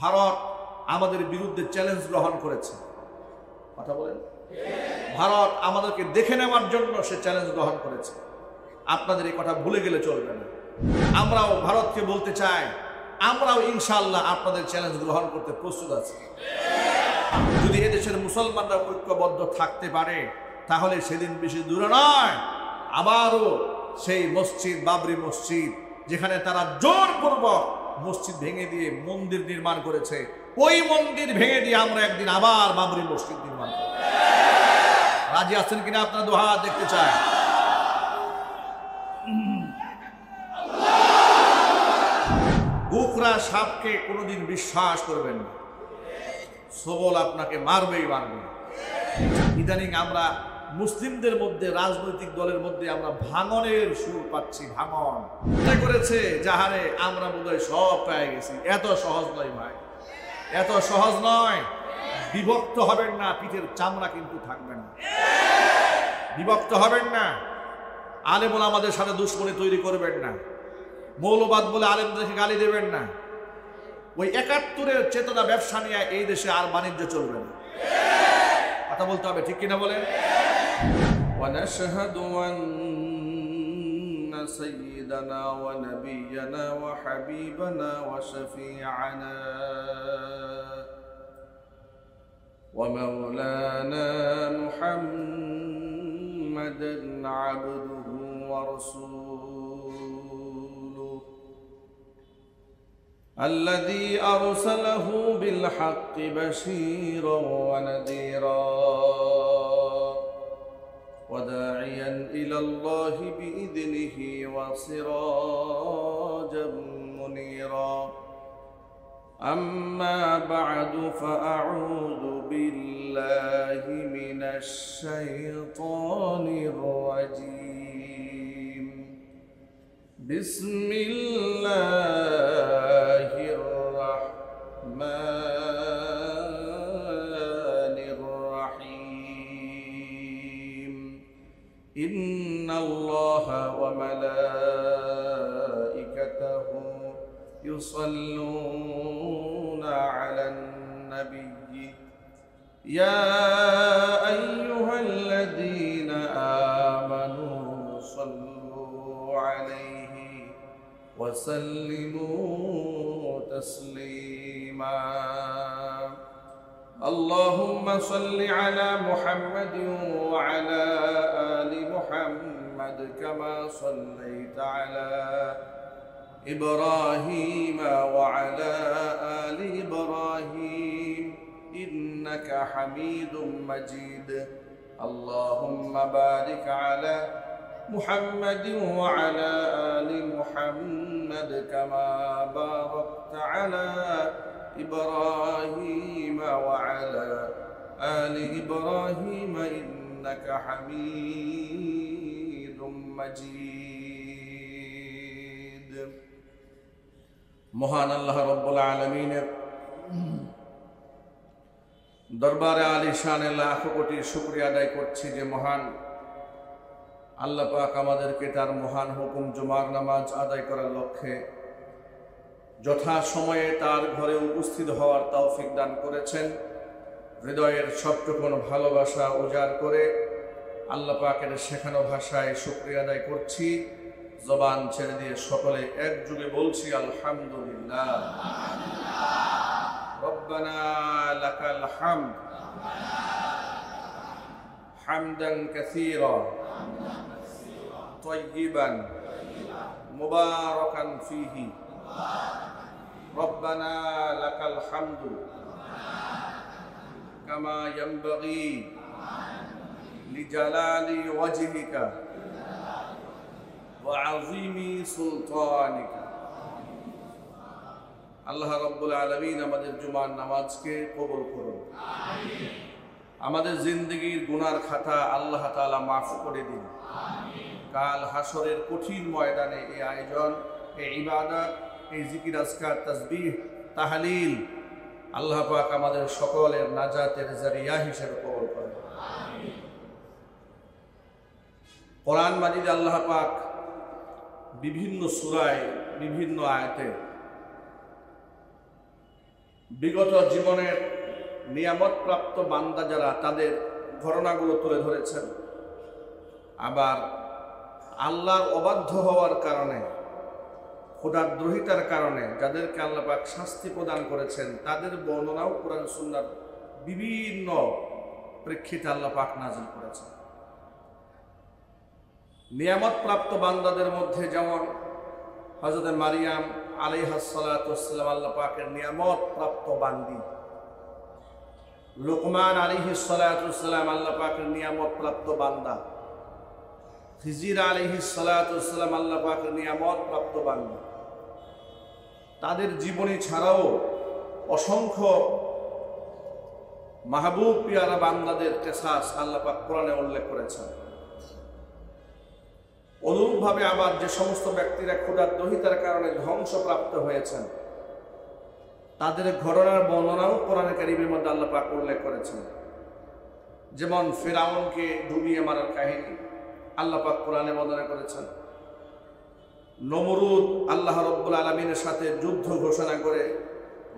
ভারত আমাদের বিরুদ্ধে চ্যালেঞ্জ গ্রহণ করেছে। কথা বলেন, ভারত আমাদেরকে দেখে নেওয়ার জন্য সে চ্যালেঞ্জ গ্রহণ করেছে। আপনাদের এই কথা ভুলে গেলে চলবে না। আমরাও ভারতকে বলতে চাই, আমরাও ইনশাআল্লাহ আপনাদের চ্যালেঞ্জ গ্রহণ করতে প্রস্তুত আছি। যদি এদেশের মুসলমানরা ঐক্যবদ্ধ থাকতে পারে তাহলে সেদিন বেশি দূরে নয়, আবারও সেই মসজিদ, বাবরি মসজিদ, যেখানে তারা জোরপূর্বক মসজিদ ভেঙে দিয়ে মন্দির নির্মাণ করেছে, ওই মন্দির ভেঙে দিয়ে আমরা একদিন আবার বাবরি মসজিদ নির্মাণ করব। রাজি আছেন কিনা? আপনারা দু হাত দেখতে চায়। গোখরা সাপকে কোনোদিন বিশ্বাস করবেন না, সবল আপনাকে মারবেই মারবে। ইদানিং আমরা মুসলিমদের মধ্যে, রাজনৈতিক দলের মধ্যে আমরা ভাঙনের সুর পাচ্ছি। ভাঙন করেছে যাহারে আমরা বোধহয় সব পেয়ে গেছি। এত সহজ নয় ভাই, এত সহজ নয়। বিভক্ত হবেন না, পিঠের চামড়া কিন্তু থাকবে না। বিভক্ত হবেন না, আলেম ওলামাদের সাথে দুশ্মনী তৈরি করবেন না, মৌলবাদ বলে আলেমদেরকে গালি দেবেন না। ওই ৭১-এর চেতনা ব্যবসা নিয়ে এই দেশে আর বাণিজ্য চলবে না। কথা বলতে হবে, ঠিক কিনা বলেন? ونشهد أن سيدنا ونبينا وحبيبنا وشفيعنا ومولانا محمدا عبده ورسوله الذي أرسله بالحق بشيرا ونذيرا وداعيا إلى الله بإذنه وسراجا منيرا أما بعد فأعوذ بالله من الشيطان الرجيم بسم الله الرحمن الرحيم إن الله وملائكته يصلون على النبي يا أيها الذين آمنوا صلوا عليه وسلموا تسليما اللهم صل على محمد وعلى آل محمد كما صليت على إبراهيم وعلى آل إبراهيم إنك حميد مجيد اللهم بارك على محمد وعلى آل محمد كما باركت على إبراهيم وعلى آل إبراهيم إنك حميد مجيد মহান আল্লাহ রব্বুল আলামিনের দরবারে আলিশানে লাখো কোটি শুকরিয়া আদায় করছি যে মহান আল্লাহ পাক আমাদেরকে তার মহান হুকুম জুমার নামাজ আদায় করার লক্ষ্যে যথা সময়ে তার ঘরে উপস্থিত হওয়ার তৌফিক দান করেছেন। হৃদয়ের সবটুকুন ভালোবাসা উজাড় করে আল্লাহ পাকের শেখানো ভাষায় শুকরিয়া আদায় করছি। জবান ছেড়ে দিয়ে সকলে একযোগে বলছি আলহামদুলিল্লাহ। রব্বানা লাকাল হামদ হামদান কাসীরা তাইয়িবান মুবারাকান ফীহি রব্বানা লাকাল হামদু কামা ইয়ানবাগী লিজালালি ওয়াজহিকা ওয়া আযীমি সুলতানিকা। আল্লাহ রাব্বুল আলামিন আমাদের জুমার নামাজকে কবুল করুন। আমিন। আমাদের জিন্দেগীর গুনার খাতা আল্লাহ তাআলা মাফ করে দিন। আমিন। কাল হাসরের কঠিন ময়দানে এই আয়োজন, এই ইবাদত, এই জিকির, আজকার, তাসবিহ, তাহলিল আল্লাহ পাক আমাদের সকলের নাজাতের জারিয়া হিসেবে কবুল করেন। আমিন। কোরআন মাজিদে আল্লাহ পাক বিভিন্ন সূরায় বিভিন্ন আয়াতে বিগত জীবনের নিয়ামতপ্রাপ্ত বান্দা যারা, তাদের ঘটনাগুলো তুলে ধরেছেন। আবার আল্লাহর অবাধ্য হওয়ার কারণে, খোদাদ্রোহিতার কারণে যাদেরকে আল্লাহ পাক শাস্তি প্রদান করেছেন, তাদের বর্ণনাও কোরআন সুন্নাহর বিভিন্ন প্রেক্ষিতে আল্লাহ পাক নাযিল করেছেন। নিয়ামতপ্রাপ্ত বান্দাদের মধ্যে যেমন হযরত মারিয়াম আলাইহিস সালাতু ওয়াস সালাম আল্লাহ পাকের নিয়ামতপ্রাপ্ত বান্দি, লুকমান আলাইহিস সালাতু ওয়াস সালাম আল্লাহ পাকের নিয়ামতপ্রাপ্ত বান্দা, খিজির আলাইহিস সালাতু ওয়াস সালাম আল্লাহ পাকের নিয়ামতপ্রাপ্ত বান্দা। তাদের জীবনী ছাড়াও অসংখ্য মাহবুব পিয়ারা বান্দাদের কিসাস আল্লাহ পাক কোরআনে উল্লেখ করেছেন। অনুরূপভাবে আবার যে সমস্ত ব্যক্তিরা ক্ষুধাদ্রোহিতার কারণে ধ্বংসপ্রাপ্ত হয়েছেন, তাদের ঘটনার বর্ণনাও কোরআনে কারীমের মধ্যে আল্লাহ পাক উল্লেখ করেছেন। যেমন ফিরআউনকে ডুবিয়ে মারার কাহিনী আল্লাহ পাক কোরআনে বর্ণনা করেছেন। নমরুদ আল্লাহ রাব্বুল আলামিনের সাথে যুদ্ধ ঘোষণা করে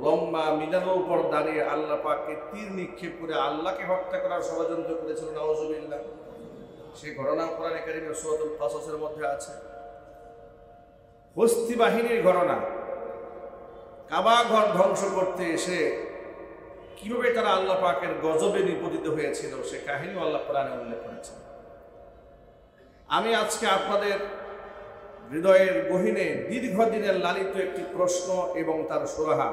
লম্বা মিনারের উপর দাঁড়িয়ে আল্লাহ পাককে তীর নিক্ষেপ করে আল্লাহকে হত্যা করার ষড়যন্ত্র করেছিল, নাউযুবিল্লাহ। সেই ঘটনা কোরআনে কারীমের সূরাতুল কাসাসের মধ্যে আছে। হস্তি বাহিনীর ঘটনা, কাবা ঘর ধ্বংস করতে এসে কিভাবে তারা আল্লাহ পাকের গজবে নিপতিত হয়েছিল, সে কাহিনীও আল্লাহ কোরআনে উল্লেখ করেছেন। আমি আজকে আপনাদের হৃদয়ের গহীনে দীর্ঘদিনের লালিত একটি প্রশ্ন এবং তার সুরাহা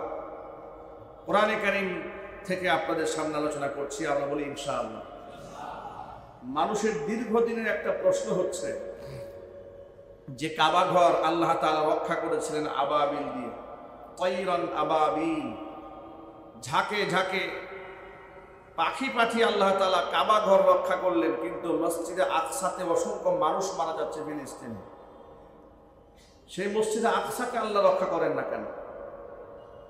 কোরআনে কারীম থেকে আপনাদের সামনে আলোচনা করছি। আমরা বলি ইনশাআল্লাহ। মানুষের দীর্ঘদিনের একটা প্রশ্ন হচ্ছে যে কাবা ঘর আল্লাহ তাআলা রক্ষা করেছিলেন আবাবিল দিয়ে, তাইরান আবাবিল, ঝাঁকে ঝাঁকে পাখি পাখি আল্লাহ তাআলা কাবা ঘর রক্ষা করলেন, কিন্তু মসজিদে আকসাতে অসংখ্য মানুষ মারা যাচ্ছে ফিলিস্তিনে। সেই মসজিদে আকসাকে আল্লাহ রক্ষা করেন না কেন?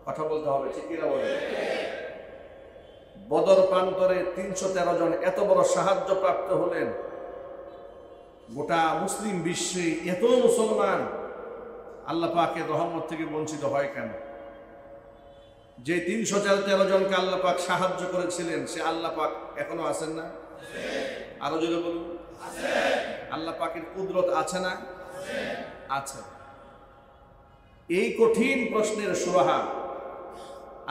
কথা বলতে হবে, ঠিক কিনা বলেন? বদর প্রান্তরে ৩১৩ জন এত বড় সাহায্য প্রাপ্ত হলেন, গোটা মুসলিম বিশ্বে এত মুসলমান আল্লাহ পাকের রহমত থেকে বঞ্চিত হয় কেন? যে ৩১৩ জনকে আল্লাহ পাক সাহায্য করেছিলেন, সে আল্লাহ পাক এখনো আছেন না? আরো যদি বলুন, আল্লাহ পাকের কুদরত আছে না? আছে। এই কঠিন প্রশ্নের সুরাহা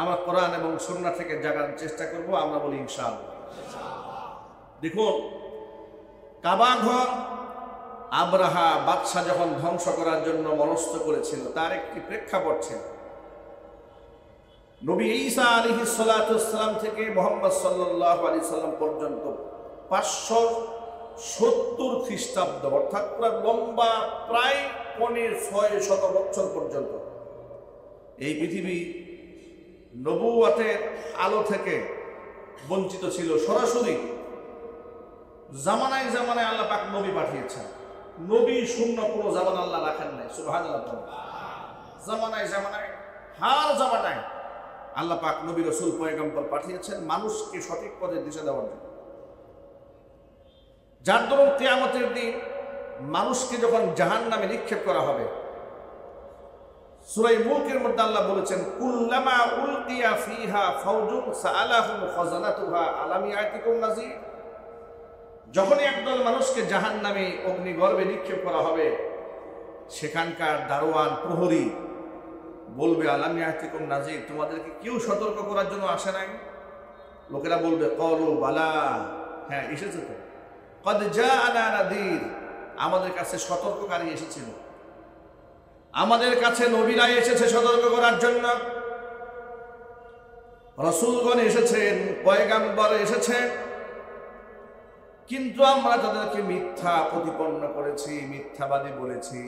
আমরা কোরআন এবং সুন্নাহ থেকে জাগার চেষ্টা করব। আমরা বলি ইনশাআল্লাহ। দেখুন, কাবা ঘর আবরাহা বাদশা যখন ধ্বংস করার জন্য মনস্থ করেছিল, তার একটি প্রেক্ষাপট ছিল। নবী ঈসা আলাইহিস সালাতু ওয়াস সালাম থেকে মুহাম্মদ সাল্লাল্লাহু আলাইহি সাল্লাম পর্যন্ত 570 খ্রিস্টাব্দ, অর্থাৎ পুরো লম্বা প্রায় 600 বছর পর্যন্ত এই পৃথিবী নবুয়তের আলো থেকে বঞ্চিত ছিল। সরাসরি জামানায় জামানায় আল্লাহ পাক নবী পাঠিয়েছেন। নবী শূন্য কোনো জামানা আল্লাহ রাখেন নাই। সুবহানাল্লাহ। জামানায় জামানায়, হার জামানায় আল্লাহ পাক নবী রাসূল পয়গম্বর পাঠিয়েছেন মানুষকে সঠিক পথে দিশা দেওয়ার জন্য। যার দরুন কিয়ামতের দিন মানুষকে যখন জাহান্নামে নিক্ষেপ করা হবে, সূরা মুলকের মধ্যে আল্লাহ বলেছেন, কুল্লামা উলকিয়া ফিহা ফাওজুন সাআলাহুম খাজানাতুহা আলাম ইয়াতিকুম নাযীর। যখনই একদল মানুষকে জাহান্নামে অগ্নিগর্ভে নিক্ষেপ করা হবে, সেখানকার দারোয়ান প্রহরী বলবে, আলাম ইয়াতিকুম নাযীর, তোমাদেরকে কেউ সতর্ক করার জন্য আসে নাই? লোকেরা বলবে, ক্বালু বালা, হ্যাঁ এসেছে তো। ক্বাদ জাআনা নাযীর, আমাদের কাছে সতর্ককারী এসেছিল, আমাদের কাছে নবীরা এসেছে সতর্ক করার জন্য, রাসূলগণ এসেছেন, পয়গম্বর এসেছেন, কিন্তু আমরা তাদেরকে মিথ্যা প্রতিপন্ন করেছি, মিথ্যাবাদী বলেছি,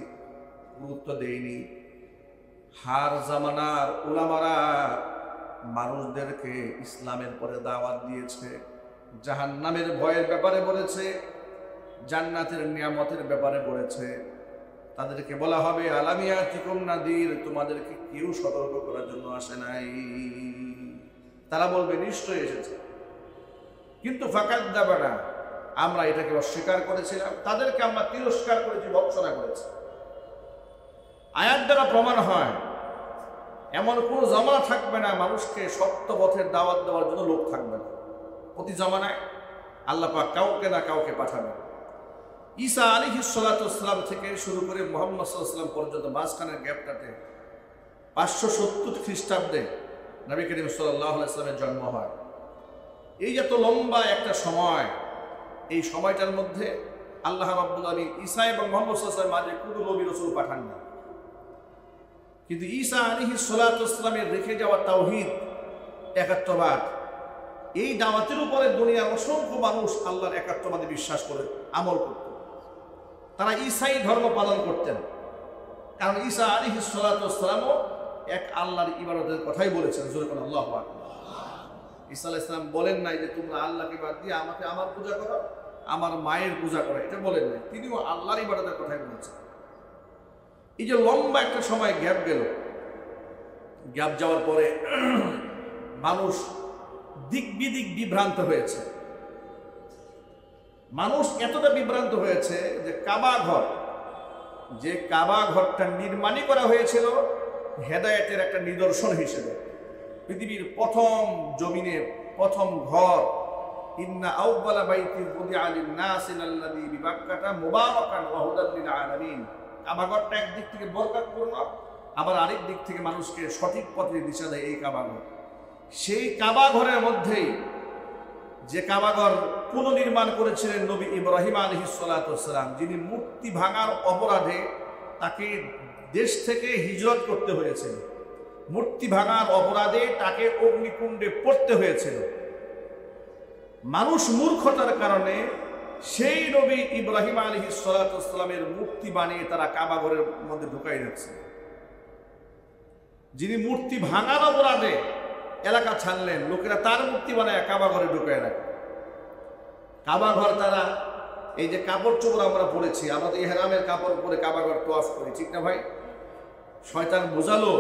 গুরুত্ব দেইনি। হার জামানার উলামারা মানুষদেরকে ইসলামের পরে দাওয়াত দিয়েছে, জাহান্নামের ভয়ের ব্যাপারে বলেছে, জান্নাতের নিয়ামতের ব্যাপারে বলেছে। তাদেরকে বলা হবে, আলাম ইয়াতিকুম নাযীর, তোমাদেরকে কেউ সতর্ক করার জন্য আসে নাই। তারা বলবে, নিশ্চয়ই এসেছে, কিন্তু ফাকাদ্দাবানা, আমরা এটাকে অস্বীকার করেছিলাম, তাদেরকে আমরা তিরস্কার করেছি, ভৎসনা করেছি। আয়াত দ্বারা প্রমাণ হয় এমন কোনো জামানা থাকবে না মানুষকে সত্য পথের দাওয়াত দেওয়ার জন্য লোক থাকবে না। প্রতি জামানায় আল্লাহ পাক কাউকে না কাউকে পাঠাবে। ঈসা আলাইহিস সালাতু ওয়াস সালাম থেকে শুরু করে মুহাম্মদ সাল্লাল্লাহু আলাইহি ওয়াসাল্লাম পর্যন্ত মাঝখানের গ্যাপটাতে 570 খ্রিস্টাব্দে নবী করিম সাল্লাল্লাহু আলাইহি ওয়াসাল্লামের জন্ম হয়। এই এত লম্বা একটা সময়, এই সময়টার মধ্যে আল্লাহ রাব্বুল আলামিন ঈসা এবং মুহাম্মদ সাল্লাল্লাহু আলাইহি ওয়াসাল্লামের মাঝে কোনো নবী রাসূল পাঠান না। কিন্তু ঈসা আলাইহিস সালাতু ওয়াস সালামের রেখে যাওয়া তাওহীদ, একাত্মবাদ, এই দাওয়াতের উপরে দুনিয়ার অসংখ্য মানুষ আল্লাহর একাত্মবাদে বিশ্বাস করে আমল করত। তারা ঈসাই ধর্ম পালন করতেন, কারণ ঈসা আলাইহিস সালাতু ওয়াস সালামও এক আল্লাহর ইবাদতের কথাই বলেছেন। জোরে বলেন আল্লাহু আকবার। ঈসা আলাইহিস সালাম বলেন নাই যে তোমরা আল্লাহকে বাদ দিয়ে আমাকে আমার পূজা করো, আমার মায়ের পূজা করো, এটা বলেন নাই। তিনিও আল্লাহর ইবাদতের কথাই বলেছেন। এই যে লম্বা একটা সময় গ্যাপ গেল, গ্যাপ যাওয়ার পরে মানুষ দিক বিদিক বিভ্রান্ত হয়েছে। মানুষ এতটা বিভ্রান্ত হয়েছে যে কাবা ঘর, যে কাবা ঘরটা নির্মাণই করা হয়েছিল হেদায়েতের একটা নিদর্শন হিসেবে, পৃথিবীর প্রথম জমিনের প্রথম ঘর, ইন্না আউওয়ালা বাইতিন বুদিআ লিন-নাসি লাল্লাযী বিবাক্কাতা মুবারাকান ওয়া হুদাল লিল আলামিন। কাবা ঘরটা একদিক থেকে বরকতপূর্ণ, আবার আরেক দিক থেকে মানুষকে সঠিক পথে দিশা দেয় এই কাবা ঘর। সেই কাবা ঘরের মধ্যেই, যে কাবা ঘর পুনর্নির্মাণ করেছিলেন নবী ইব্রাহিম আলাইহিস সালাতু ওয়াস সালাম, যিনি মূর্তি ভাঙার অপরাধে তাকে দেশ থেকে হিজরত করতে হয়েছিল, মূর্তি ভাঙার অপরাধে তাকে অগ্নিকুণ্ডে পড়তে হয়েছিল। মানুষ মূর্খতার কারণে সেই নবী ইব্রাহিম আলাইহিস সালাতু ওয়াস সালামের মূর্তি বানিয়ে তারা কাবা ঘরের মধ্যে ঢুকাই রাখছে। যিনি মূর্তি ভাঙার অপরাধে এলাকা ছাড়লেন, লোকেরা তার মূর্তি বানায় কাবা ঘরে ঢুকায় রাখে। কাবা ঘর তারা, এই যে কাপড় চোপড় আমরা পরেছি, আমাদের ইহরামের কাপড় পরে কাবা ঘর তোয়াফ করি, ঠিক না ভাই? শয়তান বোঝালো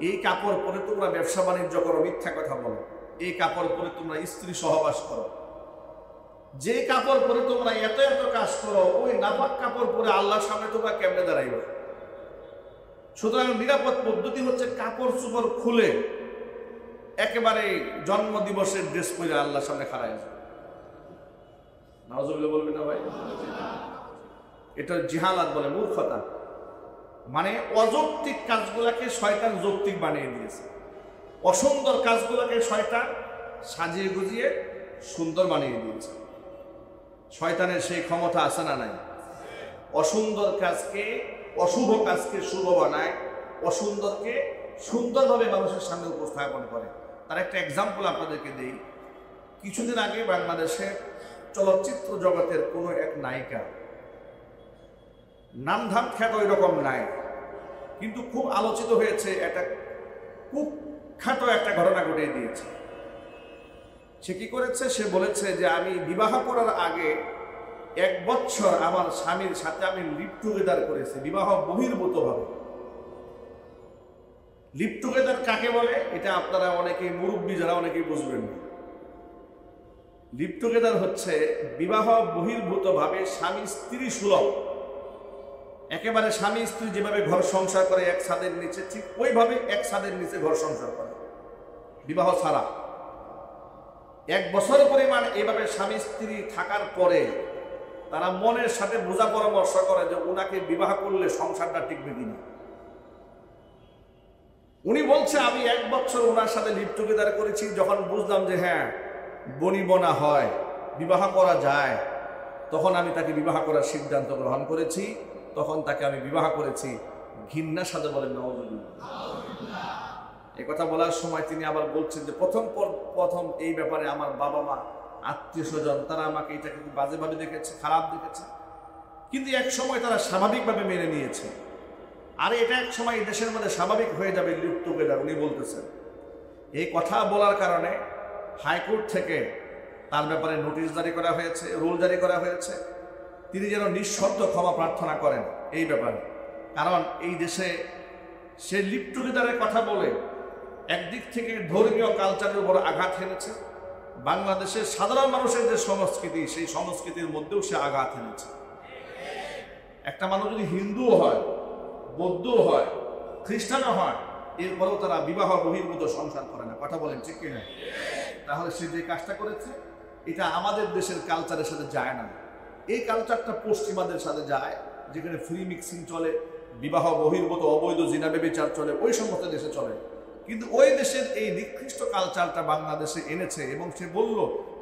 এই কাপড় পরে তোমরা ব্যবসা বাণিজ্য করো, মিথ্যা কথা বলো, এই কাপড় পরে তোমরা স্ত্রী সহবাস করো, যে কাপড় পরে তোমরা এত এত কাজ করো, ওই নাপাক কাপড় পরে আল্লাহর সামনে তোমরা কেমনে দাঁড়াইবে? সুতরাং নিরাপদ পদ্ধতি হচ্ছে কাপড় চোপড় খুলে একেবারে জন্ম দিবসের ড্রেস পরে আল্লাহর সামনে খাড়ায় যাবে। নাউজুবিল্লাহ বলবেন না ভাই? এটা জিহালাত বলে, মূর্খতা। মানে অযৌক্তিক কাজগুলাকে শয়তান যৌক্তিক বানিয়ে দিয়েছে, অসুন্দর কাজগুলোকে শয়তান সাজিয়ে গুজিয়ে সুন্দর বানিয়ে দিয়েছে। শয়তানের সেই ক্ষমতা আছে না নাই? অসুন্দর কাজকে, অশুভ কাজকে শুভ বানায়, অসুন্দরকে সুন্দরভাবে মানুষের সামনে উপস্থাপন করে। তার একটা এক্সাম্পল আপনাদেরকে দেই। কিছুদিন আগে বাংলাদেশে চলচ্চিত্র জগতের কোনো এক নায়িকা, নামধাম খ্যাত ওই রকম নাই, কিন্তু খুব আলোচিত হয়েছে, একটা কুখ্যাত একটা ঘটনা ঘটিয়ে দিয়েছে। সে কি করেছে? সে বলেছে যে আমি বিবাহ করার আগে 1 বছর আমার স্বামীর সাথে আমি লিভ টুগেদার করেছি, বিবাহ বহির্ভূতভাবে। লিভ টুগেদার কাকে বলে এটা আপনারা অনেকেই, মুরব্বী যারা, অনেকেই বুঝবেন না। লিভ টুগেদার হচ্ছে বিবাহ বহির্ভূতভাবে স্বামী স্ত্রী সুলভ, একেবারে স্বামী স্ত্রী যেভাবে ঘর সংসার করে এক ছাদের নিচে, ঠিক ওইভাবে এক ছাদের নিচে ঘর সংসার করে, বিবাহ ছাড়া। 1 বছর পরিমাণ এভাবে স্বামী স্ত্রী থাকার পরে তারা মনের সাথে বোঝা পরামর্শ করে যে উনাকে বিবাহ করলে সংসারটা টিকবে কিনা। উনি বলছে আমি 1 বছর ওনার সাথে লিভ টুগেদার করেছি, যখন বুঝলাম যে হ্যাঁ বনিবনা হয়, বিবাহ করা যায়, তখন আমি তাকে বিবাহ করার সিদ্ধান্ত গ্রহণ করেছি, তখন তাকে আমি বিবাহ করেছি। ঘৃণার সাথে বলেন নাউজুবিল্লাহ। এই কথা বলার সময় তিনি আবার বলছেন যে প্রথম এই ব্যাপারে আমার বাবা মা, আত্মীয় স্বজন, তারা আমাকে এটাকে খুব বাজেভাবে দেখেছে, খারাপ দেখেছে, কিন্তু এক সময় তারা স্বাভাবিকভাবে মেনে নিয়েছে। আর এটা এক সময় এই দেশের মধ্যে স্বাভাবিক হয়ে যাবে লিভ টুগেদার, উনি বলতেছেন। এই কথা বলার কারণে হাইকোর্ট থেকে তার ব্যাপারে নোটিশ জারি করা হয়েছে, রুল জারি করা হয়েছে, তিনি যেন নিঃশর্ত ক্ষমা প্রার্থনা করেন এই ব্যাপারে। কারণ এই দেশে সে লিভ টুগেদারের কথা বলে একদিক থেকে ধর্মীয় কালচারের উপর আঘাত হেনেছে, বাংলাদেশের সাধারণ মানুষের যে সংস্কৃতি, সেই সংস্কৃতির মধ্যেও সে আঘাত এনেছে। একটা মানুষ যদি হিন্দুও হয়, বৌদ্ধও হয়, খ্রিস্টানও হয়, এরপরেও তারা বিবাহ বহির্ভূত সংসার করে না। কথা বলেন ঠিক কিনা? তাহলে সে যে কাজটা করেছে এটা আমাদের দেশের কালচারের সাথে যায় না। এই কালচারটা পশ্চিমাদের সাথে যায়, যেখানে ফ্রি মিক্সিং চলে, বিবাহ বহির্ভূত অবৈধ জিনা ব্যভিচার চলে, ওই সমস্ত দেশে চলে। কিন্তু ওই দেশের এই নিকৃষ্ট কালচারটা বাংলাদেশে এনেছে এবং সে বলল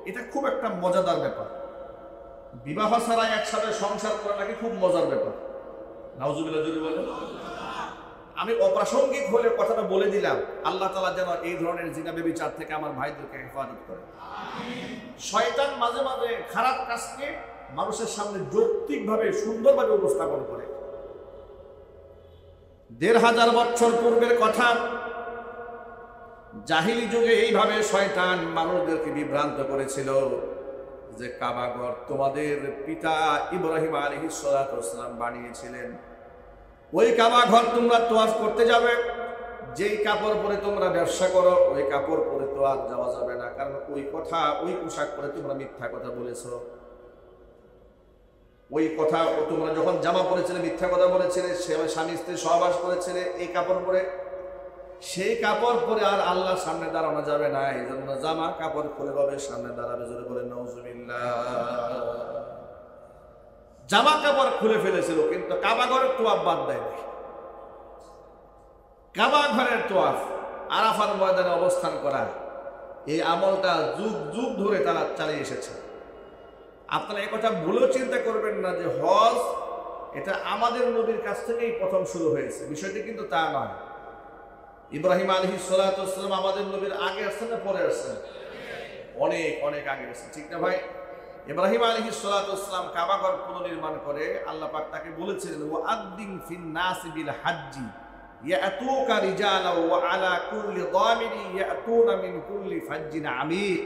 এটা খুব একটা মজাদার ব্যাপার। বিবাহ ছাড়া একসাথে সংসার করা নাকি খুব মজার ব্যাপার। নাউজুবিল্লাহ জোরে বলেন। আমি অপ্রাসঙ্গিক হলে কথাটা বলে দিলাম। আল্লাহ তাআলা যেন এই ধরনের জিনা ব্যভিচার থেকে আমার ভাইদেরকে হেফাজত করে। শয়তান মাঝে মাঝে খারাপ কাজকে মানুষের সামনে যৌক্তিকভাবে সুন্দরভাবে উপস্থাপন করে। ১৫০০ বছর পূর্বের কথা, জাহিলি যুগে এইভাবে শয়তান মানুষদেরকে বিভ্রান্ত করেছিল যে কাবাঘর তোমাদের পিতা ইব্রাহিম আলাইহিস সালাতু ওয়াস সালাম বানিয়েছিলেন। ওই কাবাঘর তোমরা তোয়াফ করতে যাবে, যেই কাপড় পরে তোমরা ব্যবসা করো ওই কাপড় পরে তো আর যাওয়া যাবে না, কারণ ওই পোশাক পরে তোমরা মিথ্যা কথা বলেছো। ওই কথা তোমরা যখন জামা পরেছিলে মিথ্যা কথা বলেছিলে, স্বামী স্ত্রী সহবাস করেছিলে এই কাপড় পরে, সেই কাপড় পরে আর আল্লাহর সামনে দাঁড়ানো যাবে না। এই জন্য জামা কাপড় খুলে রবের সামনে দাঁড়াবে। জোরে বলেন নাউজুবিল্লাহ। জামা কাপড় খুলে ফেলেছিল, কিন্তু কাবা ঘরের তোয়াফ বাদ দেয়নি। কাবা ঘরের তোয়াফ, আরাফার ময়দানে অবস্থান করা, এই আমলটা যুগ যুগ ধরে তারা চালিয়ে এসেছে। আপনারা এই কথা ভুলেও চিন্তা করবেন না যে হজ এটা আমাদের নবীর কাছ থেকেই প্রথম শুরু হয়েছে, বিষয়টি কিন্তু তা নয়। ইব্রাহিম আলাইহিস সালাতু ওয়াস সালাম আমাদের নবীর আগে আসছেন না পরে আসছেন? অনেক অনেক আগে আসছেন, ঠিক না ভাই? ইব্রাহিম আলাইহিস সালাতু ওয়াস সালাম কাবা ঘর পুনর্নির্মাণ করে আল্লাহ পাক তাকে বলেছিলেন ওয়াআদ্দিন ফিন নাসি বিল হাজ্জি ইয়াতুকা রিজালা ওয়া আলা কুল্লি দামিরি ইয়াতুনা মিন কুল্লি ফাজ্জিন আমিক।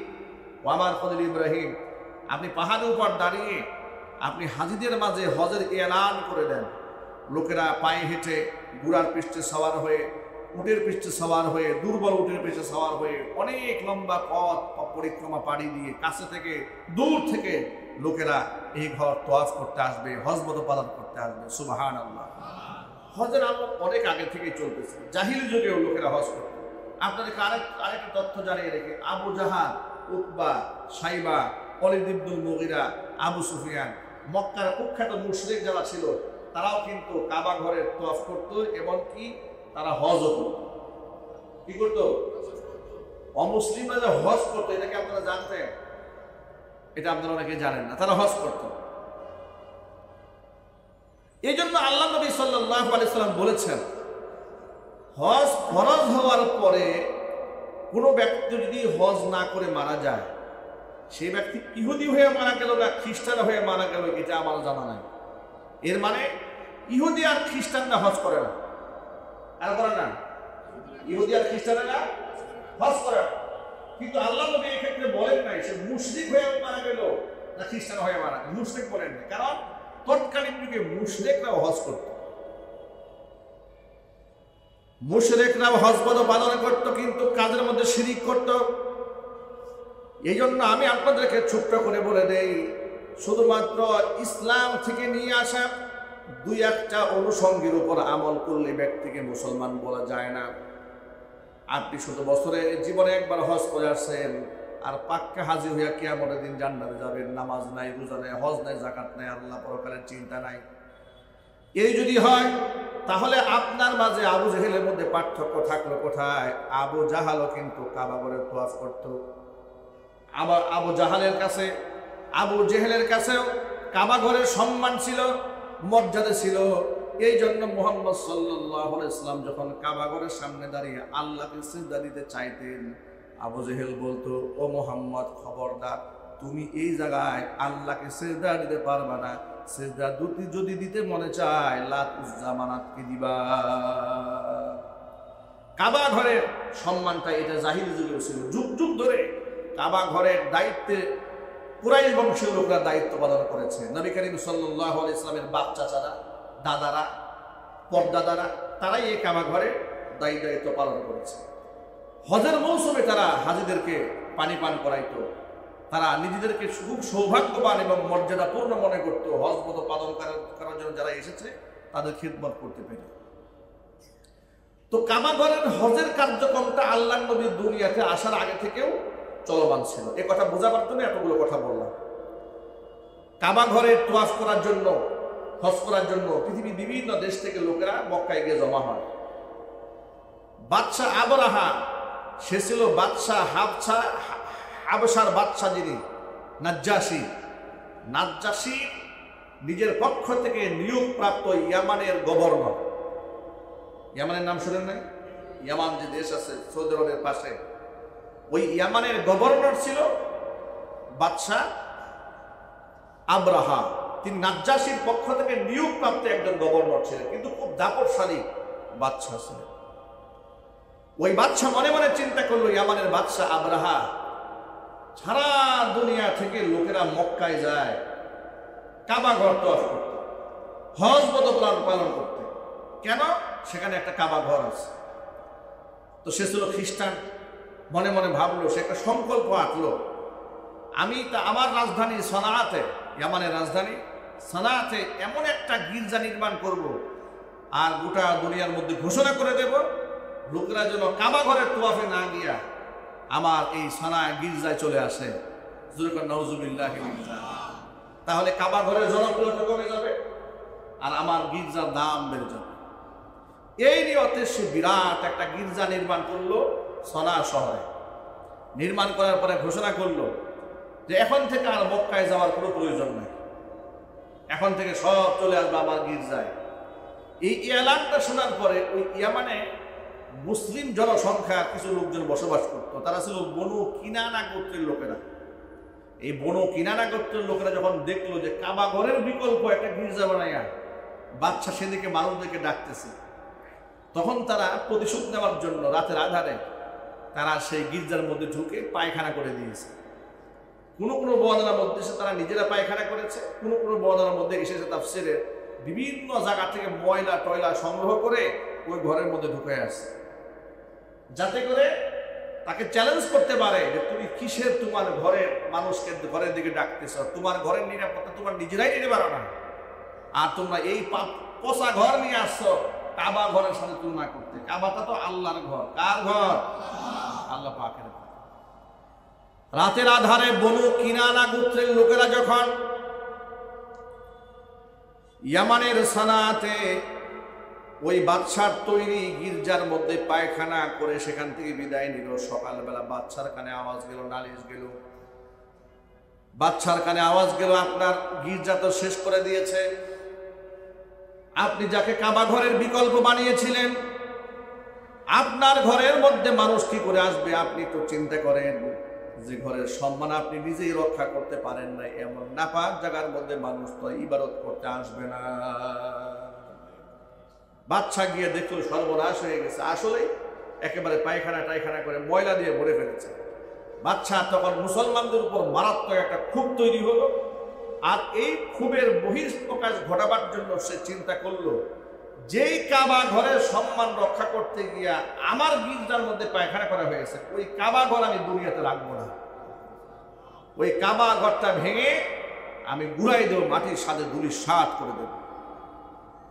ও আমার খলিল ইব্রাহিম, আপনি পাহাড়ের উপর দাঁড়িয়ে আপনি হাজিদের মাঝে হজের এলান করে দেন। লোকেরা পায়ে হেঁটে, ঘোড়ার পৃষ্ঠে সওয়ার হয়ে, উটের পৃষ্ঠে সওয়ার হয়ে, দুর্বল উটের পৃষ্ঠে সওয়ার হয়ে অনেক লম্বা পথ পরিক্রমা পাড়ি দিয়ে কাছে থেকে দূর থেকে লোকেরা এই ঘর তোয়াফ করতে আসবে, হজ মতো পালন করতে আসবে। সুবহানাল্লাহ। হজের আমল অনেক আগে থেকেই চলতেছে, জাহিলি যুগেও লোকেরা হজ করত। আপনাদেরকে আরেকটা তথ্য জানিয়ে রেখে, আবু জাহাল, উতবা, সাইবা, ওয়ালিদ ইবনুল মুগিরা, আবু সুফিয়ান, মক্কার কুখ্যাত মুশরিক যারা ছিল তারাও কিন্তু কাবা ঘরের তোয়াফ করত, এমনকি তারা হজও করত। কি করতো? অমুসলিমরা যে হজ করতো, এটাকে আপনারা জানতেন? এটা আপনারা অনেকে জানেন না, তারা হজ করত। এই জন্য আল্লাহ নবী সাল্লাল্লাহু আলাইহি সাল্লাম বলেছেন, হজ ফরজ হওয়ার পরে কোনো ব্যক্তি যদি হজ না করে মারা যায়, সেই ব্যক্তি ইহুদি হয়ে মারা গেল না খ্রিস্টান হয়ে মারা গেল এটা আমার জানা নাই। এর মানে ইহুদি আর খ্রিস্টানরা হজ করে না, আর করে না? ইহুদি আর খ্রিস্টানেরা হজ করে না। কিন্তু আল্লাহ নবী এই ক্ষেত্রে বলেন নাই সে মুশরিক হয়ে মারা গেল না খ্রিস্টান হয়ে মারা গেল, মুশরিক বলেন না, কারণ তৎকালীন যুগে মুশরিকরাও হজ করত। মুশরিকরাও হজ পালন করত, কিন্তু কাজের মধ্যে শিরিক করত। এই জন্য আমি আপনাদেরকে ছোট্ট করে বলে দেই, শুধুমাত্র ইসলাম থেকে নিয়ে আসা দুই একটা অনুষঙ্গের উপর আমল করলে ব্যক্তিকে মুসলমান বলা যায় না। আপনি শুধু বছরে জীবনে একবার হজ করে আসছেন আর পাক্কা হাজি হইয়া কিয়ামতের দিন জান্নাতে যাবেন, নামাজ নাই, রোজা নাই, হজ নাই, যাকাত নাই, আল্লাহ পরকালের চিন্তা নাই, এই যদি হয় তাহলে আপনার মাঝে আবু জেহেলের মধ্যে পার্থক্য থাকলো কোথায়? আবু জাহালও কিন্তু কাবা ঘরের তোয়াফ করত। আবার আবু জেহেলের কাছেও কাবা ঘরের সম্মান ছিল, মর্যাদা ছিল। এই জন্য মুহাম্মদ সাল্লাল্লাহু আলাইহি ওয়াসাল্লাম যখন কাবা ঘরের সামনে দাঁড়িয়ে আল্লাহকে সিজদা দিতে চাইতেন, আবু জেহেল বলতো, ও মুহাম্মদ খবরদার, তুমি এই জায়গায় আল্লাহকে সিজদা দিতে পারবা না। সিজদা যদি দিতে মনে চায় লাত উজ্জা মানাতকে দিবা। কাবা ঘরের সম্মানটা এটা জাহিলি যুগেও ছিল। যুগ যুগ ধরে কাবা ঘরের দায়িত্বে কুরাইশ বংশের লোকরা দায়িত্ব পালন করেছে। নবী করিম সাল্লাল্লাহু আলাইহি ওয়াসাল্লামের বাপ চাচারা, দাদারা, পরদাদারা, তারাই এই কাবা ঘরে দায়িত্ব পালন করেছে। হজের মৌসুমে তারা হাজিদেরকে পানি পান করাইতো। তারা নিজেদেরকে খুব সৌভাগ্যবান এবং মর্যাদাপূর্ণ মনে করত হজ মতো পালন করার জন্য যারা এসেছে তাদের খিদমত করতে পেরে। তো কাবা ঘরের হজের কার্যক্রমটা আল্লাহর নবী দুনিয়াতে আসার আগে থেকেও চলমান ছিল। এ কথা বোঝাবার জন্য এতগুলো কথা বললাম। কাবা ঘরে তোয়াফ করার জন্য, হজ করার জন্য পৃথিবীর বিভিন্ন দেশ থেকে লোকেরা মক্কায় গিয়ে জমা হয়। বাদশাহ আবরাহা, সে ছিল হাবশার বাদশাহ, যিনি নাজ্জাশী নিজের পক্ষ থেকে নিয়োগপ্রাপ্ত ইয়ামানের গভর্নর। ইয়ামানের নাম শুনেন নাই? ইয়ামান যে দেশ আছে সৌদি আরবের পাশে, ওই ইয়ামানের গভর্নর ছিল বাদশাহ আবরাহা। তিনি নাজ্জাশীর পক্ষ থেকে নিয়োগপ্রাপ্ত একজন গভর্নর ছিলেন, কিন্তু খুব দাপটশালী বাদশাহ ছিলেন। ওই বাদশাহ মনে মনে চিন্তা করলো, ইয়ামানের বাদশাহ আবরাহা, সারা দুনিয়া থেকে লোকেরা মক্কায় যায় কাবা ঘর তোয়াফ করতে, হজ পালন করতে, কেন? সেখানে একটা কাবা ঘর আছে। তো সে ছিল খ্রিস্টান, মনে মনে ভাবলো, সে একটা সংকল্প আঁকলো, আমি তা আমার রাজধানী সনাআতে, ইয়ামানের রাজধানী সনাআতে এমন একটা গির্জা নির্মাণ করব, আর গোটা দুনিয়ার মধ্যে ঘোষণা করে দেব, লোকেরা যেন কাবা ঘরের তোয়াফে না গিয়া আমার এই সানা গির্জায় চলে আসে। নাউজুবিল্লাহ। তাহলে কাবা ঘরের জনপ্রিয়তা কমে যাবে আর আমার গির্জার দাম বেড়ে যাবে। এই নিয়তে সে বিরাট একটা গির্জা নির্মাণ করলো সনা শহরে। নির্মাণ করার পরে ঘোষণা করলো যে এখন থেকে আর মক্কায় যাওয়ার কোনো প্রয়োজন নাই, এখন থেকে সব চলে আসবে আমার গির্জায়। এই এলানটা শোনার পরে ওই ইয়ামানে মুসলিম জনসংখ্যা কিছু লোকজন বসবাস করত, তারা ছিল বনু কিনানা গোত্রের লোকেরা। এই বনু কিনানা গোত্রের লোকেরা যখন দেখলো যে কাবা ঘরের বিকল্প একটা গির্জা বানাইয়া বাদশা সেদিকে মানুষদেরকে ডাকতেছে, তখন তারা প্রতিশোধ নেওয়ার জন্য রাতের আধারে তারা সেই গির্জার মধ্যে ঢুকে পায়খানা করে দিয়েছে। কোনো কোনো বর্ণনার মধ্যে এসে তারা নিজেরা পায়খানা করেছে, কোনো কোনো বর্ণনার মধ্যে এসেছে তাফসীরে বিভিন্ন জায়গা থেকে ময়লা টয়লা সংগ্রহ করে ওই ঘরের মধ্যে ঢুকে আসে, যাতে করে তাকে চ্যালেঞ্জ করতে পারে যে তুমি কিসের তোমার ঘরের মানুষকে ঘরের দিকে ডাকতেছ, তোমার ঘরের নিরাপত্তা তোমার নিজেরাই নিতে পারো না, আর তোমরা এই পচা ঘর নিয়ে আসছো কাবা ঘরের সাথে তুলনা করতে। কাবাটা তো আল্লাহর ঘর। কার ঘর? আল্লাহ পাকের ঘর। রাতের আধারে বনু কিনানা গোত্রের লোকেরা যখন ইয়ামানের সানাতে ওই বাদশার তৈরি গির্জার মধ্যে পায়খানা করে সেখান থেকে বিদায় নিল, সকালবেলা বাদশার কানে আওয়াজ গেল, নালিশ গেল, বাদশার কানে আওয়াজ গেল, আপনার গির্জা তো শেষ করে দিয়েছে, আপনি যাকে কাবা ঘরের বিকল্প বানিয়েছিলেন, আপনার ঘরের মধ্যে মানুষ কি করে আসবে? আপনি তো চিন্তা করেন যে ঘরের সম্মান আপনি নিজেই রক্ষা করতে পারেন না, এমন নাপাক জায়গার মধ্যে মানুষ তো ইবাদত করতে আসবে না। বাদশা গিয়ে দেখলো সর্বনাশ হয়ে গেছে, আসলেই একেবারে পায়খানা টায়খানা করে ময়লা দিয়ে ভরে ফেলেছে। বাদশা তখন মুসলমানদের উপর মারাত্মক একটা ক্ষোভ তৈরি হলো, আর এই ক্ষোভের বহিঃপ্রকাশ ঘটাবার জন্য সে চিন্তা করলো, যেই কাবা ঘরের সম্মান রক্ষা করতে গিয়া আমার গির্জার মধ্যে পায়খানা করা হয়েছে, ওই কাবা ঘর আমি দুনিয়াতে রাখবো না, ওই কাবা ঘরটা ভেঙে আমি গুড়াই দেব, মাটির সাথে ধূলিসাৎ করে দেব।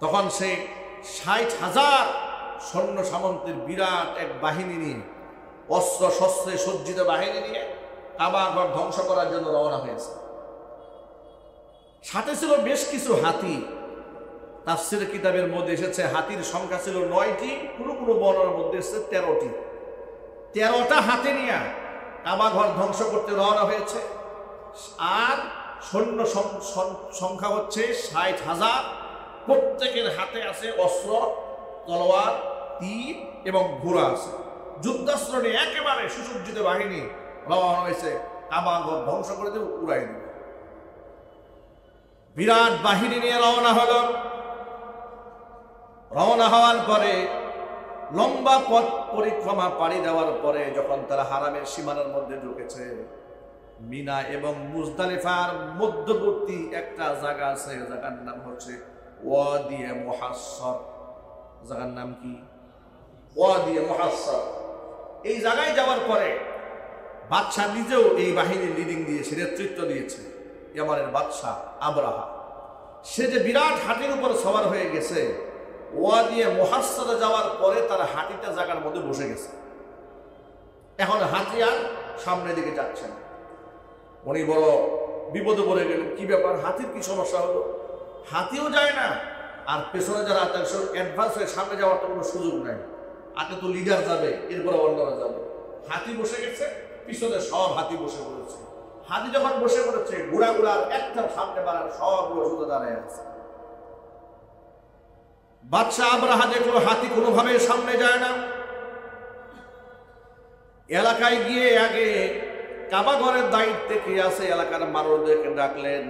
তখন সে 60,000 সৈন্য সামন্তের বিরাট এক বাহিনী নিয়ে, অস্ত্র শস্ত্রে সজ্জিত বাহিনী নিয়ে কাবা ঘর ধ্বংস করার জন্য রওনা হয়েছে। সাথে ছিল বেশ কিছু হাতি। তাফসীর কিতাবের মধ্যে এসেছে হাতির সংখ্যা ছিল 9টি, কোনো কোনো বর্ণনার মধ্যে এসেছে 13টি। 13টা হাতি নিয়ে কাবা ঘর ধ্বংস করতে রওনা হয়েছে। আর সৈন্য সংখ্যা হচ্ছে 60,000। প্রত্যেকের হাতে আছে অস্ত্র, তলোয়ার, তীর এবং ঘোড়া আছে। যুদ্ধাস্ত্র নিয়ে একেবারে সুসজ্জিত বাহিনী রওনা হয়েছে কাবা ঘর ধ্বংস করে দেবে, উড়াই দেবে। বিরাট বাহিনী নিয়ে রওনা হলো। রওনা হওয়ার পরে লম্বা পথ পরিক্রমা পাড়ি দেওয়ার পরে যখন তারা হারামের সীমানার মধ্যে ঢুকেছে, মিনা এবং মুজদালিফার মধ্যবর্তী একটা জায়গা আছে, জায়গার নাম হচ্ছে ওয়াদিয়ে মুহাসসার। জায়গার নাম কি? ওয়াদিয়ে মুহাসসার। এই জায়গায় যাওয়ার পরে বাদশা নিজেও এই বাহিনীর লিডিং দিয়েছে, নেতৃত্ব দিয়েছে। ইয়ামানের বাদশা আবরাহা, সে যে বিরাট হাতির উপর সওয়ার হয়ে গেছে, ওয়াদি মুহাসসারে যাওয়ার পরে তার হাতিটা জায়গার মধ্যে বসে গেছে। এখন হাতি আর সামনের দিকে যাচ্ছে না। উনি বড় বিপদে পড়ে গেলেন, কি ব্যাপার, হাতির কি সমস্যা হলো? হাতিও যায় না, আর পেছনে যারা অ্যাডভান্স হয়ে সামনে যাওয়ার তো কোনো সুযোগ নাই। আগে তো লিডার যাবে, এরপরে অন্যরা যাবে। হাতি বসে গেছে, পিছনে সব হাতি বসে পড়েছে। হাতি যখন বসে পড়েছে, ঘোড়া ঘোড়ার একটা সামনে বাড়ার সবগুলো সোজা দাঁড়ায় আছে। বাদশাহ আবরাহা দেখলো হাতি কোনোভাবে সামনে যায় না। এলাকায় গিয়ে আগে কাবা ঘরের দায়িত্বে কে আছে এলাকার মানুষদেরকে ডাকলেন,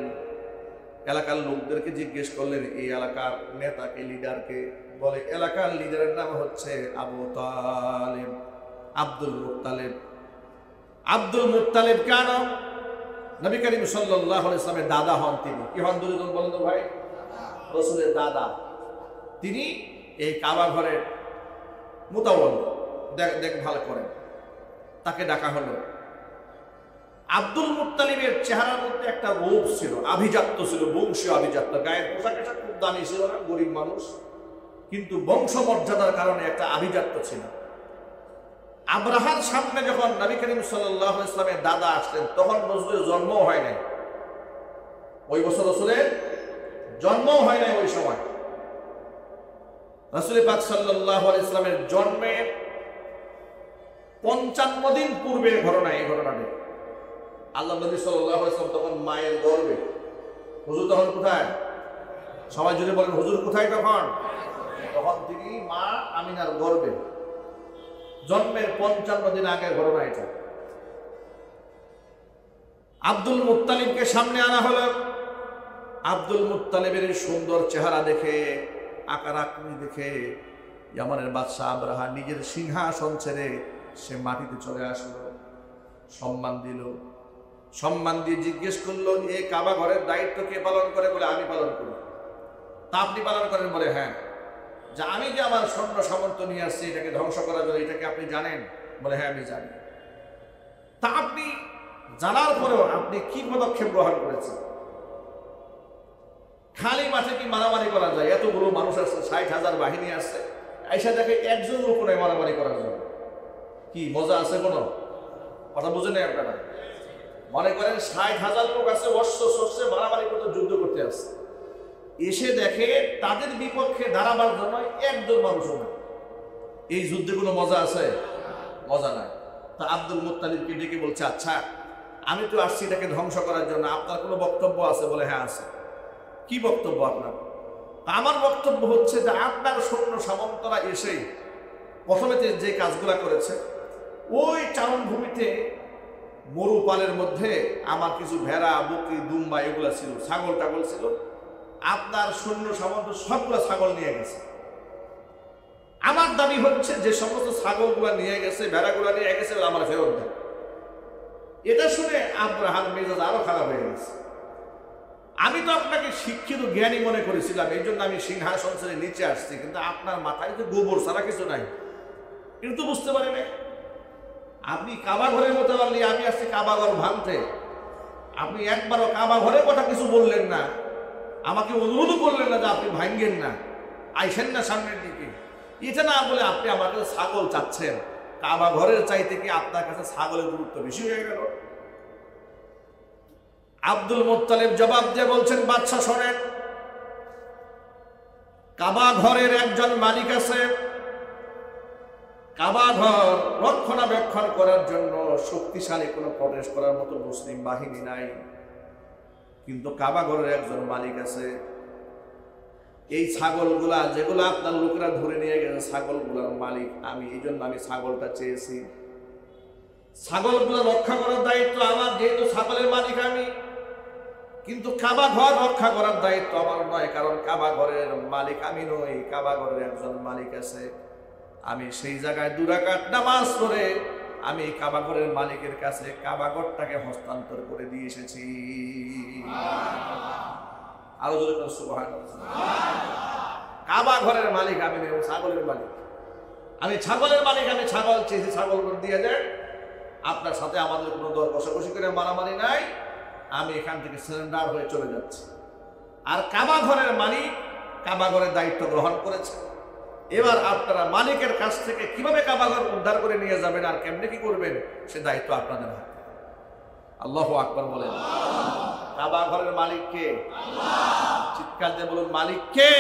এলাকার লোকদেরকে জিজ্ঞেস করলেন এই এলাকার নেতাকে, লিডারকে। বলে এলাকার লিডারের নাম হচ্ছে Abu Taleb, Abdul Muttalib. Abdul Muttalib কেন? নবী করিম সাল্লাল্লাহু আলাইহি ওয়াসাল্লামের দাদা হন তিনি। কি হন দুজন বলেন তো ভাই? রাসূলের দাদা। তিনি এই কাবা ঘরের মুতাওয়াল্লি, দেখভাল করেন। তাকে ডাকা হলো। আব্দুল মুত্তালিবের চেহারার মধ্যে একটা রূপ ছিল, আভিজাত্য ছিল, বংশীয় আভিজাত্য। গায়ের পোশাক আশাক খুব দামি ছিল না, গরিব মানুষ, কিন্তু বংশমর্যাদার কারণে একটা আভিজাত্য ছিল। আবরাহার সামনে যখন নবী করিম সাল্লাল্লাহু আলাইহি ওয়াসাল্লামের দাদা আসলেন, তখন রাসূলের জন্মও হয় নাই। ওই বছর রাসূলের জন্মও হয় নাই। ওই সময় রাসূল পাক সাল্লাল্লাহু আলাইহি ওয়াসাল্লামের জন্মের 55 দিন পূর্বের ঘটনা। এই ঘটনাটি আল্লাহ নবী সাল্লাল্লাহু আলাইহি ওয়াসাল্লাম তখন মায়ের গর্ভে। হুজুর তখন কোথায়? সবাই যদি বলেন হুজুর কোথায় তখন? তখন তিনি মা আমিনার গর্ভে, জন্মের 55 দিন আগের ঘটনা এটা। আব্দুল মুত্তালিবকে সামনে আনা হলো। আব্দুল মুত্তালিবের সুন্দর চেহারা দেখে, আকার আকৃতি দেখে ইয়ামানের বাদশাহ আবরাহা নিজের সিংহাসন ছেড়ে সে মাটিতে চলে আসলো, সম্মান দিল। সম্মান দিয়ে জিজ্ঞেস করলো এই কাবা ঘরের দায়িত্ব কে পালন করে? বলে আমি পালন করি। তা আপনি পালন করেন? বলে হ্যাঁ। যে আমি যে আমার সৈন্য সামন্ত নিয়ে আসছি এটাকে ধ্বংস করার জন্য, এটাকে আপনি জানেন? বলে হ্যাঁ আমি জানি। তা আপনি জানার পরেও আপনি কি পদক্ষেপ গ্রহণ করেছেন? খালি মাঠে কি মারামারি করা যায়? এতগুলো মানুষ আসছে, 60,000 বাহিনী আসছে, আইসা দেখে একজন লোক নেই মারামারি করার জন্য। কি মজা আছে? কোনো কথা বুঝে নেই আপনারা? মনে করেন 60,000 লোক আছে, অস্ত্র শস্ত্রে মারামারি করতে, যুদ্ধ করতে আসছে। এসে দেখে তাদের বিপক্ষে দাঁড়াবার জন্য একজন মানুষও না। এই যুদ্ধে কোনো মজা আছে? মজা নাই। তা আব্দুল মুত্তালিবকে ডেকে বলছে, আচ্ছা আমি তো আসছি এটাকে ধ্বংস করার জন্য, আপনার কোনো বক্তব্য আছে? বলে হ্যাঁ আছে। কি বক্তব্য আপনার? আমার বক্তব্য হচ্ছে যে আপনার সৈন্য সামন্তরা এসে প্রথমে যে কাজগুলা করেছে, ওই চারণভূমিতে মরুপালের মধ্যে আমার কিছু ভেড়া, বকরি, দুম্বা এগুলা ছিল, ছাগল টাগল ছিল। আপনার সৈন্য সামন্ত সবগুলা ছাগল নিয়ে গেছে। আমার দাবি হচ্ছে যে সমস্ত ছাগলগুলা নিয়ে গেছে, ভেড়াগুলা নিয়ে গেছে, আমার ফেরত দেন। এটা শুনে আবরাহার মেজাজ আরো খারাপ হয়ে গেছে। আমি তো আপনাকে শিক্ষিত জ্ঞানী মনে করেছিলাম, এই জন্য আমি সিংহাসন ছেড়ে নিচে আসছি, কিন্তু আপনার মাথায় তো গোবর ছাড়া কিছু নাই। কিন্তু বুঝতে পারেন আপনি কাবা ঘরের মতো পারলি, আমি আসছি কাবা ঘর ভাঙতে। আপনি একবারও কাবা ঘরের কথা কিছু বললেন না, আমাকে অনুরোধ করলেন না যে আপনি ভাঙ্গেন না, আইসেন না সামনের দিকে। এটা না বলে আপনি আমার কাছে ছাগল চাচ্ছেন। কাবা ঘরের চাইতে কি আপনার কাছে ছাগলের গুরুত্ব বেশি হয়ে গেল? আব্দুল মুত্তালিব জবাব দিয়ে বলছেন, বাদশা শোনেন, কাবা ঘরের একজন মালিক আছে। কাবা ঘর রক্ষণাবেক্ষণ করার জন্য শক্তিশালী কোনো প্রটেস্ট করার মতো মুসলিম বাহিনী নাই, কিন্তু কাবা ঘরের একজন মালিক আছে। এই ছাগলগুলা যেগুলো আপনার লোকেরা ধরে নিয়ে গেছে, ছাগলগুলার মালিক আমি, এই জন্য আমি ছাগলটা চেয়েছি। ছাগলগুলো রক্ষা করার দায়িত্ব আমার, যেহেতু ছাগলের মালিক আমি। কিন্তু কাবা ঘর রক্ষা করার দায়িত্ব আমার নয়, কারণ কাবা ঘরের মালিক আমি নই, কাবা ঘরের একজন মালিক আছে। আমি সেই জায়গায় 2 রাকাত নামাজ পড়ে আমি কাবা ঘরের মালিকের কাছে কাবা ঘরটাকে হস্তান্তর করে দিয়ে এসেছি। আরো জোরে সুবহানাল্লাহ। কাবা ঘরের মালিক আমি নই, ছাগলের মালিক আমি। ছাগলের মালিক আমি, ছাগল চেয়েছি, ছাগল করে দিয়ে দেন। আপনার সাথে আমাদের কোনো দর কষাকষি করে মারামারি নাই, আমি এখান থেকে সারেন্ডার হয়ে চলে যাচ্ছি। আর কাবা ঘরের মালিক কাবাঘরের দায়িত্ব গ্রহণ করেছে। এবার আপনারা মালিকের কাছ থেকে কিভাবে কাবাঘর উদ্ধার করে নিয়ে যাবেন আর কেমনে কি করবেন সে দায়িত্ব আপনাদের হাতে। আল্লাহু আকবার বলেন। কাবাঘরের মালিক কে? চিৎকার দিয়ে বলুন, মালিক কে?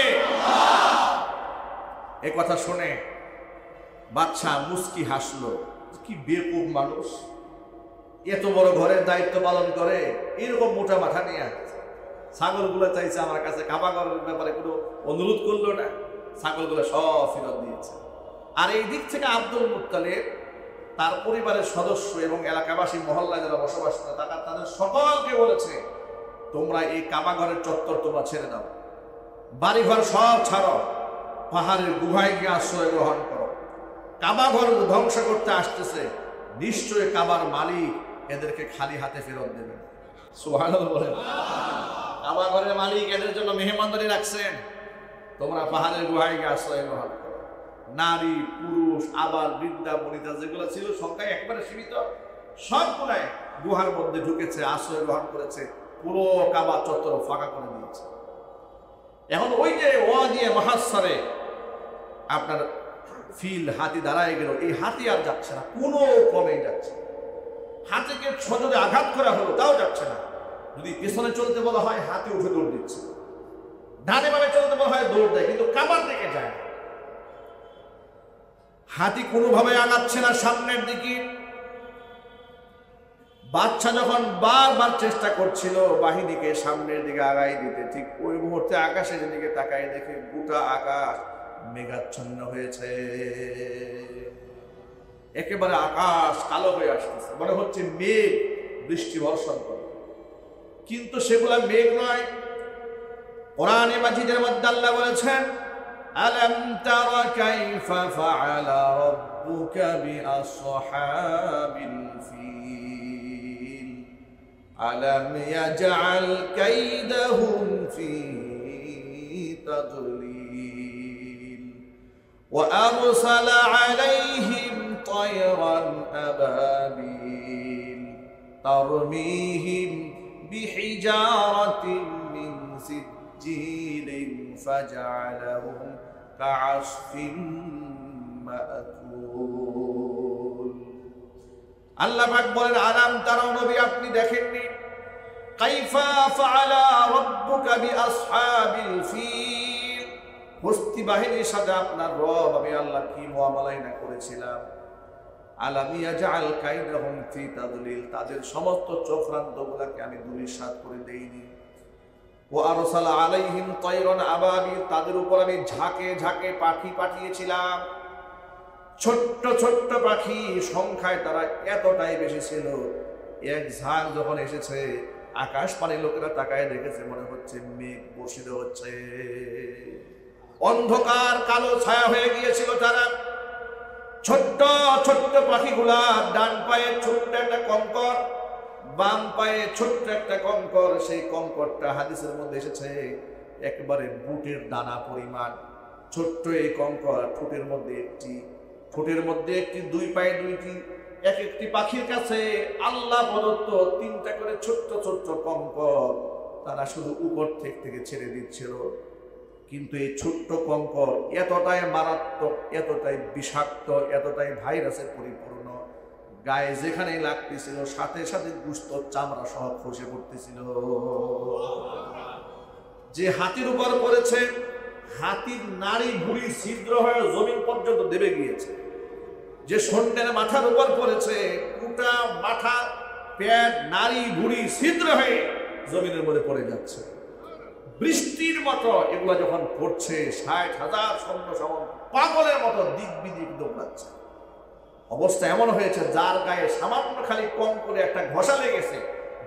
এ কথা শুনে বাদশা মুস্কি হাসলো, কি বেকুব মানুষ, এত বড় ঘরের দায়িত্ব পালন করে এরকম মোটা মাথা নিয়ে। ছাগলগুলো চাইছে আমার কাছে, কাবাঘরের ব্যাপারে কোনো অনুরোধ করলো না, ছাগলগুলো সব ফেরত দিয়েছে। আর এই দিক থেকে আব্দুল মুত্তালিব তার পরিবারের সদস্য এবং এলাকাবাসী মহল্লায় যারা বসবাস করে তাদের সকলকে বলেছে, তোমরা এই কাবাঘরের চত্বর তোমরা ছেড়ে দাও, বাড়িঘর সব ছাড়ো, পাহাড়ের গুহায় গিয়ে আশ্রয় গ্রহণ করো। কাবাঘর ধ্বংস করতে আসতেছে, নিশ্চয়ই কাবার মালিক এদেরকে খালি হাতে ফেরত দেবেন। সুবহানাল্লাহ বলেন। কাবাঘরের মালিক এদের জন্য মেহমানদারি রাখছেন, তোমরা পাহাড়ের গুহায় গিয়ে আশ্রয় গ্রহণ করো। নারী পুরুষ আবার বৃদ্ধা বনিতা যেগুলো ছিল সংখ্যায় একবারে সীমিত, সবগুলাই গুহার মধ্যে ঢুকেছে, আশ্রয় গ্রহণ করেছে, পুরো কাবা চত্বর ফাঁকা করে দিয়েছে। এখন ওই যে ওয়াদি মুহাসসারে আপনার ফিল হাতি দাঁড়ায় গেল, এই হাতি আর যাচ্ছে না, কোনো ক্রমেই যাচ্ছে না। হাতিকে সজোরে আঘাত করা হলো তাও যাচ্ছে না। যদি পেছনে চলতে বলা হয় হাতি উঠে দৌড় দিচ্ছে, ডানে বামে চলতে বলা হয় দৌড় দেয়, কিন্তু কাবার দিকে যায় না। হাতি কোনোভাবে আগাচ্ছে না সামনের দিকে। বাদশা যখন বারবার চেষ্টা করছিল বাহিনীকে সামনের দিকে আগাই দিতে, ঠিক ওই মুহূর্তে আকাশের দিকে তাকায় দেখে গোটা আকাশ মেঘাচ্ছন্ন হয়েছে, একেবারে আকাশ কালো হয়ে আসতেছে, মনে হচ্ছে মেঘ বৃষ্টি বর্ষণ করে, কিন্তু সেগুলা মেঘ নয়। কোরআনে মাজিদের মধ্যে আল্লাহ বলেছেন, আলাম তারা কাইফা ফাআলা রাব্বুকা বিআসহাবিল ফিল আলাম ইয়াজআল কাইদাহুম ফি তাদলিল ওয়া আরসালা আলাইহিম তায়রান আবাবিল তারমিহিম বিহিজারাতিন মিন সিজ্জিলিন ফাজআলাহুম কাআসফিন মা'কুল। আল্লাহ পাক বলেন, আলাম তারাও নবী আপনি দেখেননি, কাইফা ফাআলা রাব্বুকা বিআসহাবিল ফিল, হস্তি বাহিনীর সাথে আপনার রব আমি আল্লাহ কি মুআমালাই না করেছিলাম। আলাম ইয়াজআল কাইদাহুম ফি তাদলিল, তাদের সমস্ত চক্রান্তগুলোকে আমি ধূলিসাৎ করে দেইনি। ওয়া আরসালা আলাইহিম তায়রান আবাবিল, তাদের উপর আমি ঝাঁকে ঝাঁকে পাখি পাঠিয়েছিলাম। ছোট্ট ছোট্ট পাখি, সংখ্যায় তারা এতটাই বেশি ছিল, এক ঝাঁক যখন এসেছে আকাশ পানে লোকেরা তাকায় দেখেছে মনে হচ্ছে মেঘ বর্ষিত হচ্ছে, অন্ধকার কালো ছায়া হয়ে গিয়েছিল। তারা ছোট্ট ছোট্ট পাখিগুলা, ডান পায়ে ছোট্ট একটা কঙ্কর, বাম পায়ে ছোট্ট একটা কঙ্কর, সেই কঙ্করটা হাদিসের মধ্যে এসেছে একবারে বুটের দানা পরিমাণ। ছোট্ট এই কঙ্কর, ঠোঁটের মধ্যে একটি, দুই পায়ে দুইটি। এক একটি পাখির কাছে আল্লাহ প্রদত্ত 3টা করে ছোট্ট ছোট্ট কঙ্কর, তারা শুধু উপর থেকে ছেড়ে দিচ্ছিল। কিন্তু এই ছোট্ট কঙ্কর এতটাই মারাত্মক, এতটাই বিষাক্ত, এতটাই ভাইরাসে পরিপূর্ণ, গায়ে যেখানেই লাগতেছিল সাথে সাথে গুস্ত চামড়া সব খসে পড়তেছিল। যে হাতির উপর পড়েছে, হাতির নাড়ি ভুঁড়ি ছিদ্র হয়ে জমিন পর্যন্ত দেবে গিয়েছে। যে সন্ধ্যের মাথার উপর পড়েছে, গোটা মাথা, পেট, নাড়ি ভুঁড়ি ছিদ্র হয়ে জমিনের মধ্যে পড়ে যাচ্ছে। বৃষ্টির মতো এগুলো যখন পড়ছে, 60,000 সৈন্য সমান পাগলের মতো দিক বিদিক দৌড়াচ্ছে। অবস্থা এমন হয়েছে যার গায়ে সামান্য খালি কম করে একটা ঘষা লেগেছে,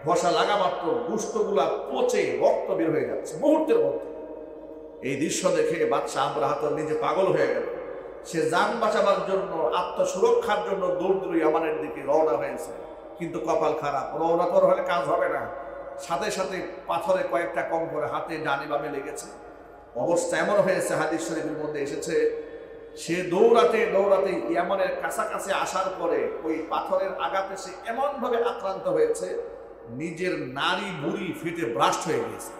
ঘষা লাগা মাত্র গোশতগুলা পচে রক্ত বের হয়ে যাচ্ছে মুহূর্তের মধ্যে। এই দৃশ্য দেখে বাদশা আবরাহা নিজে পাগল হয়ে গেল। সে যান বাঁচাবার জন্য, আত্মসুরক্ষার জন্য দৌড় ইয়ামানের দিকে রওনা হয়েছে, কিন্তু কপাল খারাপ, রওনা তোর হলে কাজ হবে না। সাথে সাথে পাথরে কয়েকটা কম করে হাতে ডানে বামে লেগেছে। অবস্থা এমন হয়েছে, হাদিস শরীফের মধ্যে এসেছে, সে দৌড়াতে দৌড়াতে ইয়ামানের কাছাকাছি আসার পরে ওই পাথরের আঘাতে সে এমন ভাবে আক্রান্ত হয়েছে, নিজের নাড়ি বুড়ি ফেটে ব্রাস্ট হয়ে গিয়েছে।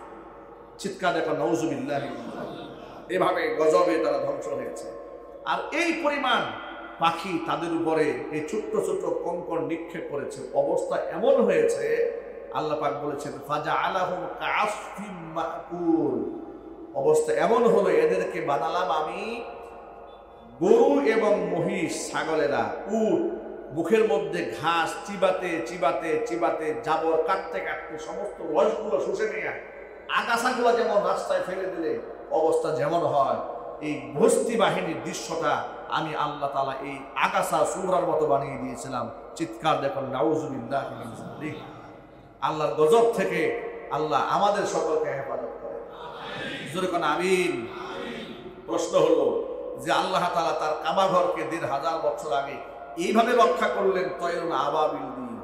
চিৎকার দেখা নাউজুবিল্লাহ। এভাবে গজবে তারা ধ্বংস হয়েছে। আর এই পরিমাণ পাখি তাদের উপরে এই ছোট্ট ছোট্ট কঙ্কর নিক্ষেপ করেছে, অবস্থা এমন হয়েছে আল্লাহ পাক বলেছেন ফাজআলাহুম কাআসফিম মাকুল, অবস্থা এমন হলো এদেরকে বানালাম আমি গরু এবং মহিষ, ছাগলেরা, উট, মুখের মধ্যে ঘাস চিবাতে চিবাতে চিবাতে জাবর কাটতে কাটতে সমস্ত রসগুলো শুষে নিয়ে আগাছাগুলো যেমন রাস্তায় ফেলে দিলে অবস্থা যেমন হয়, এই বস্তি বাহিনীর দৃশ্যটা আমি আল্লাহ তাআলা এই আগাছা সুরার মতো বানিয়ে দিয়েছিলাম। চিৎকার দেখুন নাউজুবিল্লাহ মিন যালিক। আল্লাহর গজব থেকে আল্লাহ আমাদের সকলকে হেফাজত করে। জোরে কোন আমিন। প্রশ্ন হলো যে আল্লাহ তাআলা তার কাবা ঘরকে ১৫০০ বছর আগে এইভাবে রক্ষা করলেন তয়রুন আবাবিল দিয়ে,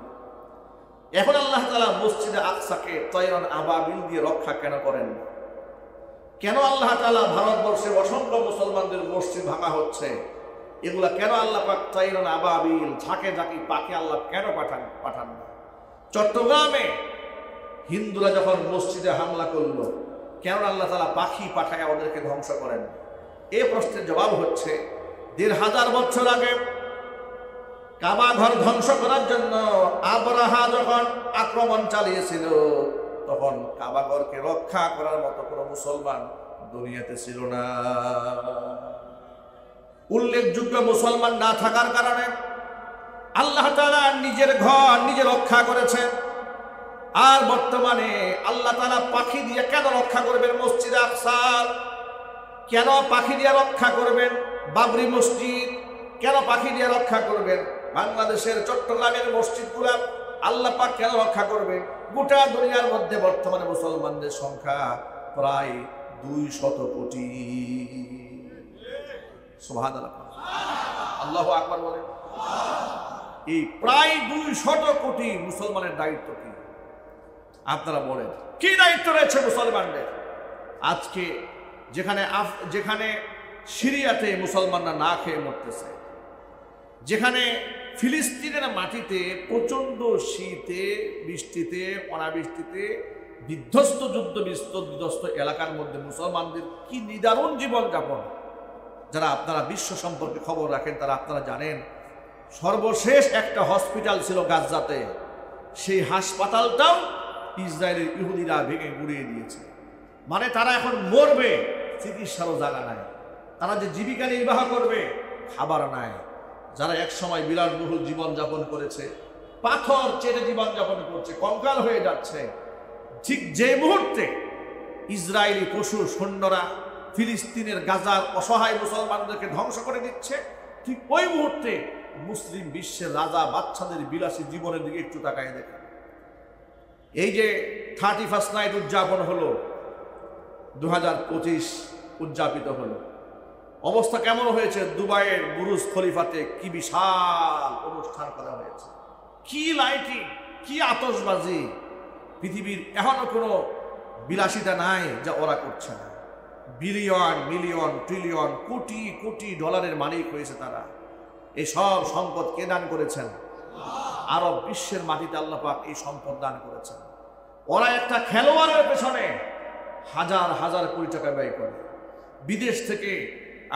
এখন আল্লাহ তাআলা মসজিদে আকসাকে তয়রুন আবাবিল দিয়ে রক্ষা কেন করেন? কেন আল্লাহ তাআলা ভারতবর্ষের অসংখ্য মুসলমানদের মসজিদ ভাঙা হচ্ছে, এগুলা কেন আল্লাহ পাক তয়রুন আবাবিল ঝাঁকে ঝাঁকি পাখি আল্লাহ কেন পাঠান না? চট্টগ্রামে হিন্দুরা যখন মসজিদে হামলা করলো, কেন আল্লাহ তাআলা পাখি পাঠায় ওদেরকে ধ্বংস করেন? এই প্রশ্নের জবাব হচ্ছে ১৫০০ বছর আগে কাবা ঘর ধ্বংস করার জন্য আবরাহা যখন আক্রমণ চালিয়েছিল, তখন কাবা ঘরকে রক্ষা করার মতো কোনো মুসলমান দুনিয়াতে ছিল না। উল্লেখযোগ্য মুসলমান না থাকার কারণে আল্লাহ তাআলা নিজের ঘর নিজে রক্ষা করেছেন। আর বর্তমানে আল্লাহ তাআলা পাখি দিয়ে কেন রক্ষা করবেন মসজিদ আকসা? কেন পাখি দিয়ে রক্ষা করবেন বাবরি মসজিদ? কেন পাখি দিয়ে রক্ষা করবেন বাংলাদেশের চট্টগ্রামের মসজিদগুলা? আল্লাহ পাক কেন রক্ষা করবেন? গোটা দুনিয়ার মধ্যে বর্তমানে মুসলমানদের সংখ্যা প্রায় ২০০ কোটি। সুবহানাল্লাহ, আল্লাহু আকবার বলেন। এই প্রায় ২০০ কোটি মুসলমানের দায়িত্ব কি? আপনারা বলেন, কি দায়িত্ব রয়েছে মুসলমানদের? আজকে যেখানে সিরিয়াতে মুসলমানরা না খেয়ে মরতেছে, যেখানে ফিলিস্তিনের মাটিতে প্রচন্ড শীতে, বৃষ্টিতে, অনাবৃষ্টিতে বিধ্বস্ত যুদ্ধ বিধ্বস্ত এলাকার মধ্যে মুসলমানদের কি নিদারুণ জীবনযাপন। যারা আপনারা বিশ্ব সম্পর্কে খবর রাখেন তারা আপনারা জানেন, সর্বশেষ একটা হসপিটাল ছিল গাজাতে, সেই হাসপাতালটাও ইসরায়েলের ইহুদিরা ভেঙে গুড়িয়ে দিয়েছে। মানে তারা এখন মরবে, চিকিৎসারও জায়গা নাই, তারা যে জীবিকা নির্বাহ করবে খাবার নাই। যারা এক সময় বিলাসবহুল জীবনযাপন করেছে, পাথর চেটে জীবনযাপন করছে, কঙ্কাল হয়ে যাচ্ছে। ঠিক যে মুহূর্তে ইসরায়েলি পশু সৈন্যরা ফিলিস্তিনের গাজার অসহায় মুসলমানদেরকে ধ্বংস করে দিচ্ছে, ঠিক ওই মুহূর্তে মুসলিম বিশ্বের রাজা বাচ্চাদের বিলাসী জীবনের দিকে একটু তাকায় দেখেন। এই যে 31st নাইট উদযাপন হলো, 2025 উদযাপিত হলো, অবস্থা কেমন হয়েছে? দুবাইয়ের বুরুজ খলিফাতে কি বিশাল অনুষ্ঠান করা হয়েছে, কি লাইটিং, কি আতশবাজি। পৃথিবীর এখনো কোনো বিলাসিতা নাই যা ওরা করছে না। Billion, million, trillion, crore crore ডলারের মালিক হয়েছে তারা। এই সব সম্পদ কে দান করেছেন? আরব বিশ্বের মাটিতে আল্লাহ পাক এই সম্পদ দান করেছেন। ওরা একটা খেলোয়াড়ের পেছনে হাজার হাজার কোটি টাকা ব্যয় করে। বিদেশ থেকে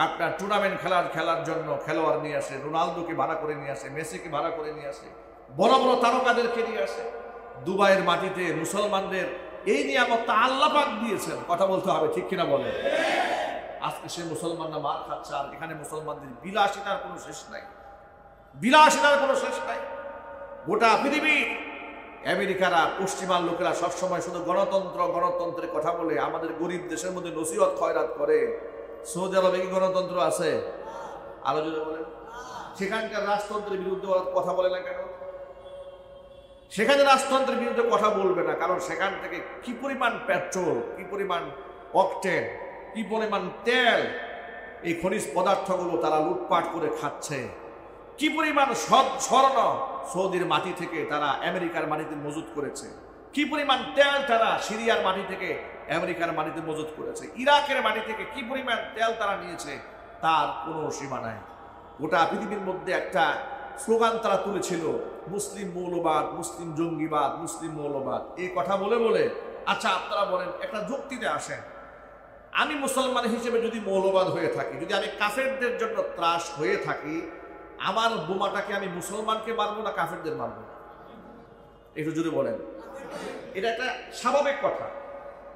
আপনার টুর্নামেন্ট খেলার জন্য খেলোয়াড় নিয়ে আসে, রোনালদোকে ভাড়া করে নিয়ে আসে, মেসিকে ভাড়া করে নিয়ে আসে, বড় বড় তারকাদেরকে নিয়ে আসে। দুবাইয়ের মাটিতে মুসলমানদের এই নিয়ামতটা আল্লাহ পাক দিয়েছেন, কথা বলতে হবে, ঠিক কিনা বলে? আজকে সে মুসলমানরা মার খাচ্ছে, আর এখানে মুসলমানদের বিলাসিতার কোনো শেষ নাই, বিলাসিতার কোনো শেষ নাই। গোটা পৃথিবী আমেরিকারা, পশ্চিমার লোকেরা সবসময় শুধু গণতন্ত্রের কথা বলে আমাদের গরিব দেশের মধ্যে নসিহত খয়রাত করে। সৌদি আরবে কি গণতন্ত্র আছে? আরো যদি বলেন, সেখানকার রাজতন্ত্রের বিরুদ্ধে কথা বলে না কেন? সেখানে রাজতন্ত্রের বিরুদ্ধে কথা বলবে না, কারণ সেখান থেকে কি পরিমাণ পেট্রোল, কি পরিমাণ অকটেন, কি পরিমাণ তেল, এই খনিজ পদার্থগুলো তারা লুটপাট করে খাচ্ছে। কি পরিমাণ স্বর্ণ সৌদির মাটি থেকে তারা আমেরিকার মাটিতে মজুত করেছে, কি পরিমাণ তেল তারা সিরিয়ার মাটি থেকে আমেরিকার মাটিতে মজুত করেছে, ইরাকের মাটি থেকে কি পরিমাণ তেল তারা নিয়েছে তার কোনো সীমা নাই। গোটা পৃথিবীর মধ্যে একটা স্লোগান তারা তুলেছিল, মুসলিম মৌলবাদ, মুসলিম জঙ্গিবাদ, মুসলিম মৌলবাদ। এই কথা বলে বলে, আচ্ছা আপনারা বলেন, একটা যুক্তিতে আসেন, আমি মুসলমান হিসেবে যদি মৌলবাদ হয়ে থাকি, যদি আমি কাফেরদের জন্য ত্রাস হয়ে থাকি, আমার বোমাটাকে আমি মুসলমানকে মারবো না কাফেরদের মারবো? একটু জোরে বলেন। এটা একটা স্বাভাবিক কথা।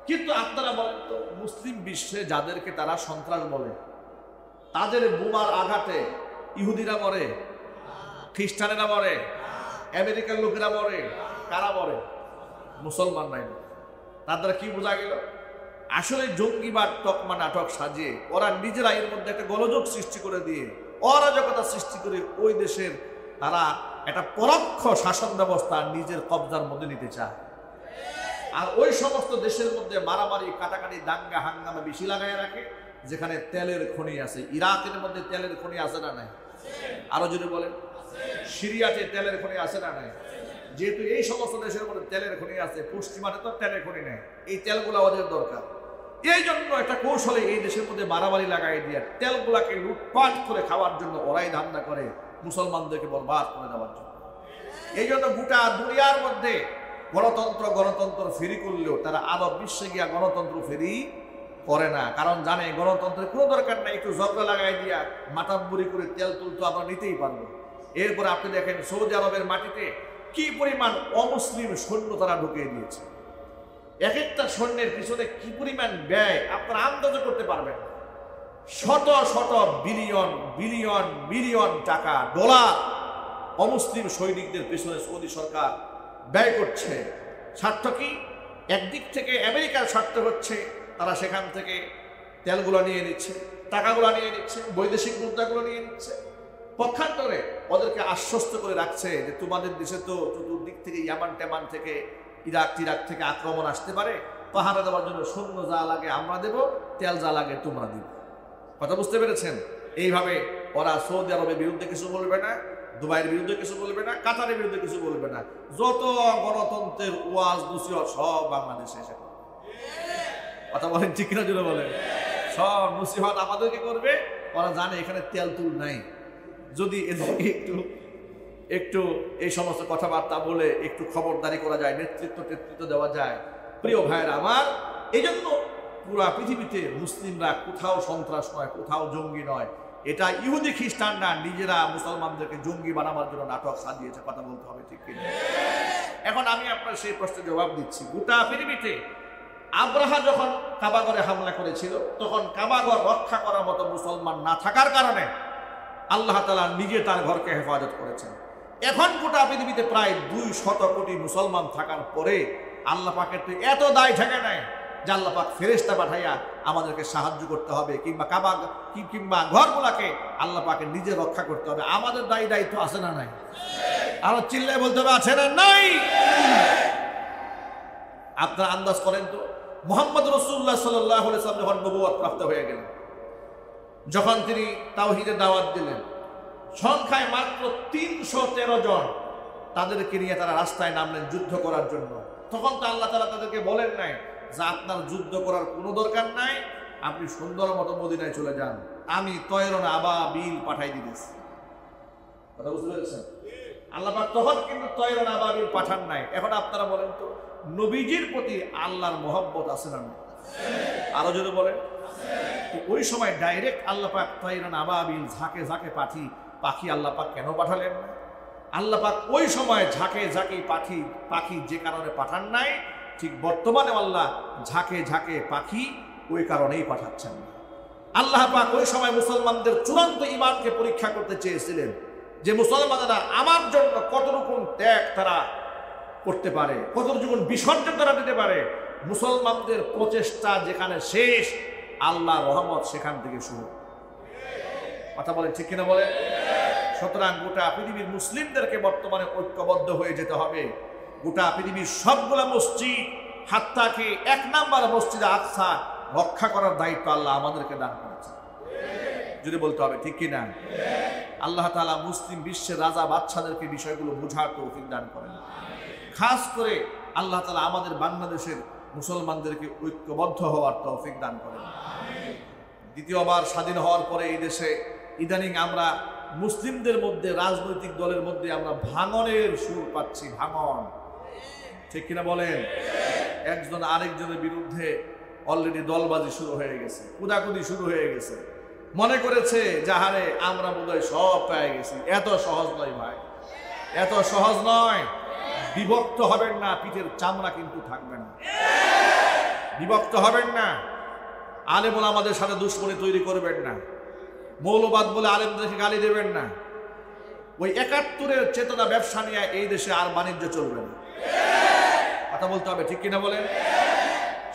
কিন্তু আপনারা বলেন তো, মুসলিম বিশ্বে যাদেরকে তারা সন্ত্রাস বলে, তাদের বোমার আঘাতে ইহুদিরা মরে, খ্রিস্টানেরা মরে, আমেরিকার লোকেরা মরে, কারা মরে? মুসলমান নাই। তার দ্বারা কি বোঝা গেল? আসলে জঙ্গিবাদ তকমা নাটক সাজিয়ে ওরা নিজেরা এর মধ্যে একটা গোলযোগ সৃষ্টি করে দিয়ে অরাজকতা সৃষ্টি করে ওই দেশের তারা একটা পরোক্ষ শাসন ব্যবস্থা নিজের কবজার মধ্যে নিতে চায়। আর ওই সমস্ত দেশের মধ্যে মারামারি, কাটাকাটি, দাঙ্গা হাঙ্গামা বেশি লাগায় রাখে যেখানে তেলের খনি আছে। ইরাকের মধ্যে তেলের খনি আছে না নাই? আরো যদি বলেন, সিরিয়াতে তেলের খনি আছে না নাই? যেহেতু এই সমস্ত দেশের মধ্যে তেলের খনি আছে, পশ্চিমাতে তো তেলের খনি নেই, এই তেলগুলো ওদের দরকার। এই জন্য একটা কৌশলে এই দেশের মধ্যে মারামারি লাগাই দিয়ে তেলগুলাকে লুটপাট করে খাওয়ার জন্য ওরাই ধান্দা করে মুসলমানদেরকে বরবাদ করে দেওয়ার জন্য। এই জন্য গোটা দুনিয়ার মধ্যে গণতন্ত্র ফেরি করলেও তারা আরব বিশ্বে গিয়া গণতন্ত্র ফেরি করে না, কারণ জানে গণতন্ত্রের কোনো দরকার নাই, একটু ঝগড়া লাগাই দিয়া মাতাব্বরি করে তেল তুলতো আমরা নিতেই পারবো। এরপরে আপনি দেখেন সৌদি আরবের মাটিতে কি পরিমাণ অমুসলিম সৈন্য তারা ঢুকিয়ে দিয়েছে। এক একটা সৈন্যের পিছনে কি পরিমাণ ব্যয় আপনারা আন্দাজ করতে পারবেন। শত শত বিলিয়ন বিলিয়ন বিলিয়ন টাকা, ডলার অমুসলিম সৈনিকদের পিছনে সৌদি সরকার ব্যয় করছে। স্বার্থ কি? একদিক থেকে আমেরিকার স্বার্থ হচ্ছে তারা সেখান থেকে তেলগুলো নিয়ে নিচ্ছে, টাকাগুলো নিয়ে নিচ্ছে, বৈদেশিক মুদ্রাগুলো নিয়ে নিচ্ছে। পক্ষান্তরে ওদেরকে আশ্বস্ত করে রাখছে যে তোমাদের দেশে তো চতুর্দিক থেকে ইয়ামান টেমান থেকে ইরাক টিরাক থেকে আক্রমণ আসতে পারে, পাহারা দেওয়ার জন্য সৈন্য যা লাগে আমরা দেব, তেল যা লাগে তোমরা দিবে। কথা বুঝতে পেরেছেন? এইভাবে ওরা সৌদি আরবের বিরুদ্ধে কিছু বলবে না, দুবাইয়ের বিরুদ্ধে কিছু বলবে না, কাতারের বিরুদ্ধে কিছু বলবে না। যত গণতন্ত্রের ওয়াজ নসিহত সব বাংলাদেশে এসে করবে। কথা বলেন ঠিক কিনা? জোরে বলেন। সব নসিহত আমাদেরকে করবে। ওরা জানে এখানে তেল তুল নাই। যদি এদেরকে একটু এই সমস্ত কথাবার্তা বলে একটু খবরদারি করা যায়, নেতৃত্ব দেওয়া যায়, প্রিয় ভাইয়েরা আমার, এই জন্য পুরা পৃথিবীতে মুসলিমরা কোথাও সন্ত্রাস নয়, কোথাও জঙ্গি নয়। এটা ইহুদি খ্রিস্টানরা নিজেরা মুসলমানদেরকে জঙ্গি বানাবার জন্য নাটক সাজিয়েছে। কথা বলতে হবে ঠিক কিনা? এখন আমি আপনার সেই প্রশ্নের জবাব দিচ্ছি। গোটা পৃথিবীতে আব্রাহা যখন কাবাগরে হামলা করেছিল, তখন কাবাগর রক্ষা করার মতো মুসলমান না থাকার কারণে আল্লাহ তাআলা নিজে তার ঘরকে হেফাজত করেছেন। এখন গোটা পৃথিবীতে প্রায় 200 কোটি মুসলমান থাকার পরে আল্লাহ পাকের তো এত দায় থাকে নাই যে আল্লাহ পাক ফেরেশতা পাঠাইয়া আমাদেরকে সাহায্য করতে হবে, কিংবা ঘরগুলাকে আল্লাহ পাকে নিজে রক্ষা করতে হবে। আমাদের দায়িত্ব আছে না নাই? আরো চিল্লায় বলতে হবে, আছে না নাই? আপনারা আন্দাজ করেন তো, মুহাম্মদ রাসূলুল্লাহ সাল্লাল্লাহু আলাইহি ওয়াসাল্লাম যখন নবুয়ত প্রাপ্ত হয়ে গেলেন, যখন তিনি তাওহীদের দাওয়াত দিলেন, সংখ্যায় মাত্র 313 জন তাদেরকে নিয়ে তারা রাস্তায় নামলেন যুদ্ধ করার জন্য। তখন তো আল্লাহ তাআলা তাদেরকে বলেন নাই যে আপনার যুদ্ধ করার কোনো দরকার নাই, আপনি সুন্দর মতো মদিনায় চলে যান, আমি তয়রন আবাবিল পাঠাই দিয়েছি। কথা বুঝতে পেরেছেন? আল্লাহ পাক তখন কিন্তু তয়রন আবাবিল পাঠান নাই। এখন আপনারা বলেন তো, নবীজির প্রতি আল্লাহর মহব্বত আছে না? আরো যদি বলেন, ওই সময় ডাইরেক্ট আল্লাহ পাক তয়রন আবাবিল ঝাঁকে ঝাঁকে পাখি আল্লাহ পাক কেন পাঠালেন না? আল্লাহ পাক ওই সময় ঝাঁকে ঝাঁকে পাখি যে কারণে পাঠান নাই, ঠিক বর্তমানে আল্লাহ ঝাঁকে ঝাঁকে পাখি ওই কারণেই পাঠাচ্ছেন না। আল্লাহ পাক ওই সময় মুসলমানদের চূড়ান্ত ঈমানকে পরীক্ষা করতে চেয়েছিলেন যে মুসলমানেরা আমার জন্য কতটুকু ত্যাগ তারা করতে পারে, কতটুকু বিসর্জন তারা দিতে পারে। মুসলমানদের প্রচেষ্টা যেখানে শেষ, আল্লাহ রহমত সেখান থেকে শুরু। কথা বলেন ঠিক কিনা বলেন? সুতরাং গোটা পৃথিবীর মুসলিমদেরকে বর্তমানে ঐক্যবদ্ধ হয়ে যেতে হবে। গোটা পৃথিবীর সবগুলা মসজিদ, হাত্তাকে 1 নাম্বার মসজিদ আকসা রক্ষা করার দায়িত্ব আল্লাহ আমাদেরকে দান করেছে। যদি বলতে হবে ঠিক কিনা? আল্লাহ তাআলা মুসলিম বিশ্বের রাজা বাদশাদেরকে বিষয়গুলো বোঝার তৌফিক দান করেন। খাস করে আল্লাহ তাআলা আমাদের বাংলাদেশের মুসলমানদেরকে ঐক্যবদ্ধ হওয়ার তৌফিক দান করেন। দ্বিতীয়বার স্বাধীন হওয়ার পরে এই দেশে ইদানিং আমরা মুসলিমদের মধ্যে, রাজনৈতিক দলের মধ্যে আমরা ভাঙনের সুর পাচ্ছি। ভাঙন ঠিক কিনা বলেন? একজন আরেকজনের বিরুদ্ধে অলরেডি দলবাজি শুরু হয়ে গেছে, কুদাকুদি শুরু হয়ে গেছে। মনে করেছে যাহারে আমরা বোধহয় সব পেয়ে গেছি। এত সহজ নয় ভাই, এত সহজ নয়। বিভক্ত হবেন না, পিঠের চামড়া কিন্তু থাকবে না। বিভক্ত হবেন না, আলেম ওলামাদের সাথে দুশ্মনী তৈরি করবেন না, মৌলবাদ বলে আলেমদেরকে গালি দেবেন না। ওই ৭১-এর চেতনা ব্যবসা নিয়ে এই দেশে আর বাণিজ্য চলবে না। কথা বলতে হবে, ঠিক কিনা বলেন?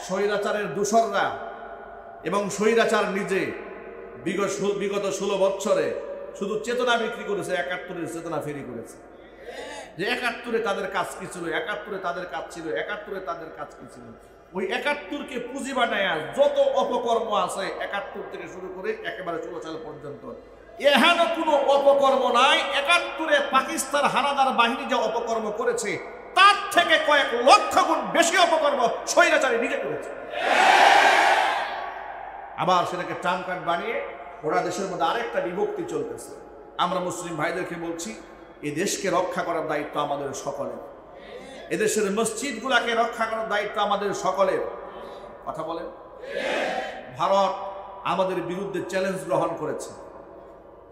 স্বৈরাচারের দূষররা এবং স্বৈরাচার নিজে বিগত 16 বছরে শুধু চেতনা বিক্রি করেছে, ৭১-এর চেতনা ফেরি করেছে। যে ৭১-এ তাদের কাজ কি ছিল, ৭১-এ তাদের কাজ ছিল, ৭১-এ তাদের কাজ কি ছিল। ওই ৭১-কে পুঁজি বানায় যত অপকর্ম আছে ৭১ থেকে শুরু করে একেবারে 16 সাল পর্যন্ত, এখানে কোনো অপকর্ম নাই। ৭১-এ পাকিস্তান হানাদার বাহিনী যে অপকর্ম করেছে তার থেকে কয়েক লক্ষ গুণ বেশি অপকর্ম স্বৈরাচারী নিজে করেছে। আবার সেটাকে ট্রাম্প কার্ড বানিয়ে ওরা দেশের মধ্যে আরেকটা বিভক্তি চলতেছে। আমরা মুসলিম ভাইদেরকে বলছি, এই দেশকে রক্ষা করার দায়িত্ব আমাদের সকলের। এদেশের মসজিদগুলাকে রক্ষা করার দায়িত্ব আমাদের সকলের। কথা বলেন? ভারত আমাদের বিরুদ্ধে চ্যালেঞ্জ গ্রহণ করেছে।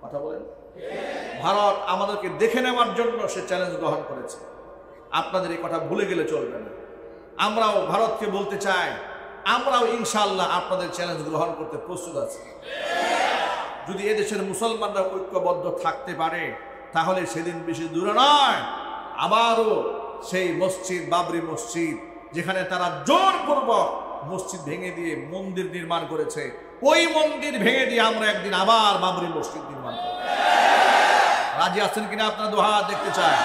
কথা বলেন? ভারত আমাদেরকে দেখে নেওয়ার জন্য সে চ্যালেঞ্জ গ্রহণ করেছে। আপনাদের এই কথা ভুলে গেলে চলবে না। আমরাও ভারতকে বলতে চাই, আমরাও ইনশাআল্লাহ আপনাদের চ্যালেঞ্জ গ্রহণ করতে প্রস্তুত আছি। যদি এদেশের মুসলমানরা ঐক্যবদ্ধ থাকতে পারে তাহলে সেদিন বেশি দূরে নয়, আবারও সেই মসজিদ, বাবরি মসজিদ, যেখানে তারা জোরপূর্বক মসজিদ ভেঙে দিয়ে মন্দির নির্মাণ করেছে, ওই মন্দির ভেঙে দিয়ে আমরা একদিন আবার বাবরি মসজিদ নির্মাণ করব। রাজি আছেন কিনা? আপনারা দু হাত দেখতে চায়।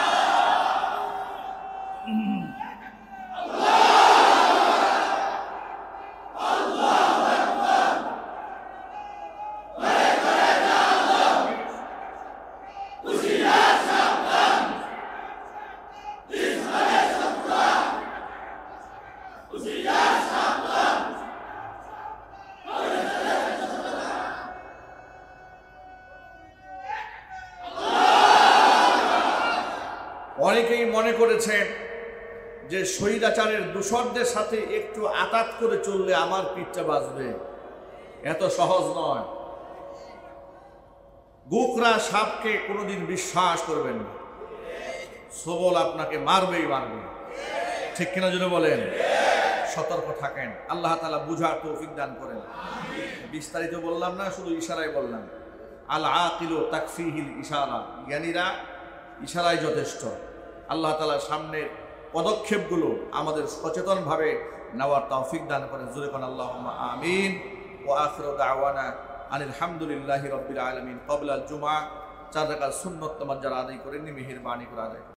অনেকেই মনে করেছেন যে স্বৈরাচারের দূষরদের সাথে একটু আতাত করে চললে আমার পিঠটা বাঁচবে। এত সহজ নয়। গোকরা সাপকে কোনোদিন বিশ্বাস করবেন না, সবল আপনাকে মারবেই মারবে। ঠিক কিনা জন্য বলেন? সতর্ক থাকেন। আল্লাহ তাআলা বুঝার তৌফিক দান করেন। বিস্তারিত বললাম না, শুধু ইশারায় বললাম। আল আকিলু তাকফিহিল ইশারা, জ্ঞানীরা ইশারায় যথেষ্ট। আল্লাহ তাআলার সামনের পদক্ষেপগুলো আমাদের সচেতনভাবে নেওয়ার তৌফিক দান করেন। জোরে কোন আল্লাহুম্মা আমিন। ওয়া আখিরু দাওয়ানা আনিল হামদুলিল্লাহি রাব্বিল আলামিন। ক্বাবলা আল জুমআ 4 রাকাত সুন্নাত নামাজ যারা আদায় করেননি মেহেরবানি করে আদায়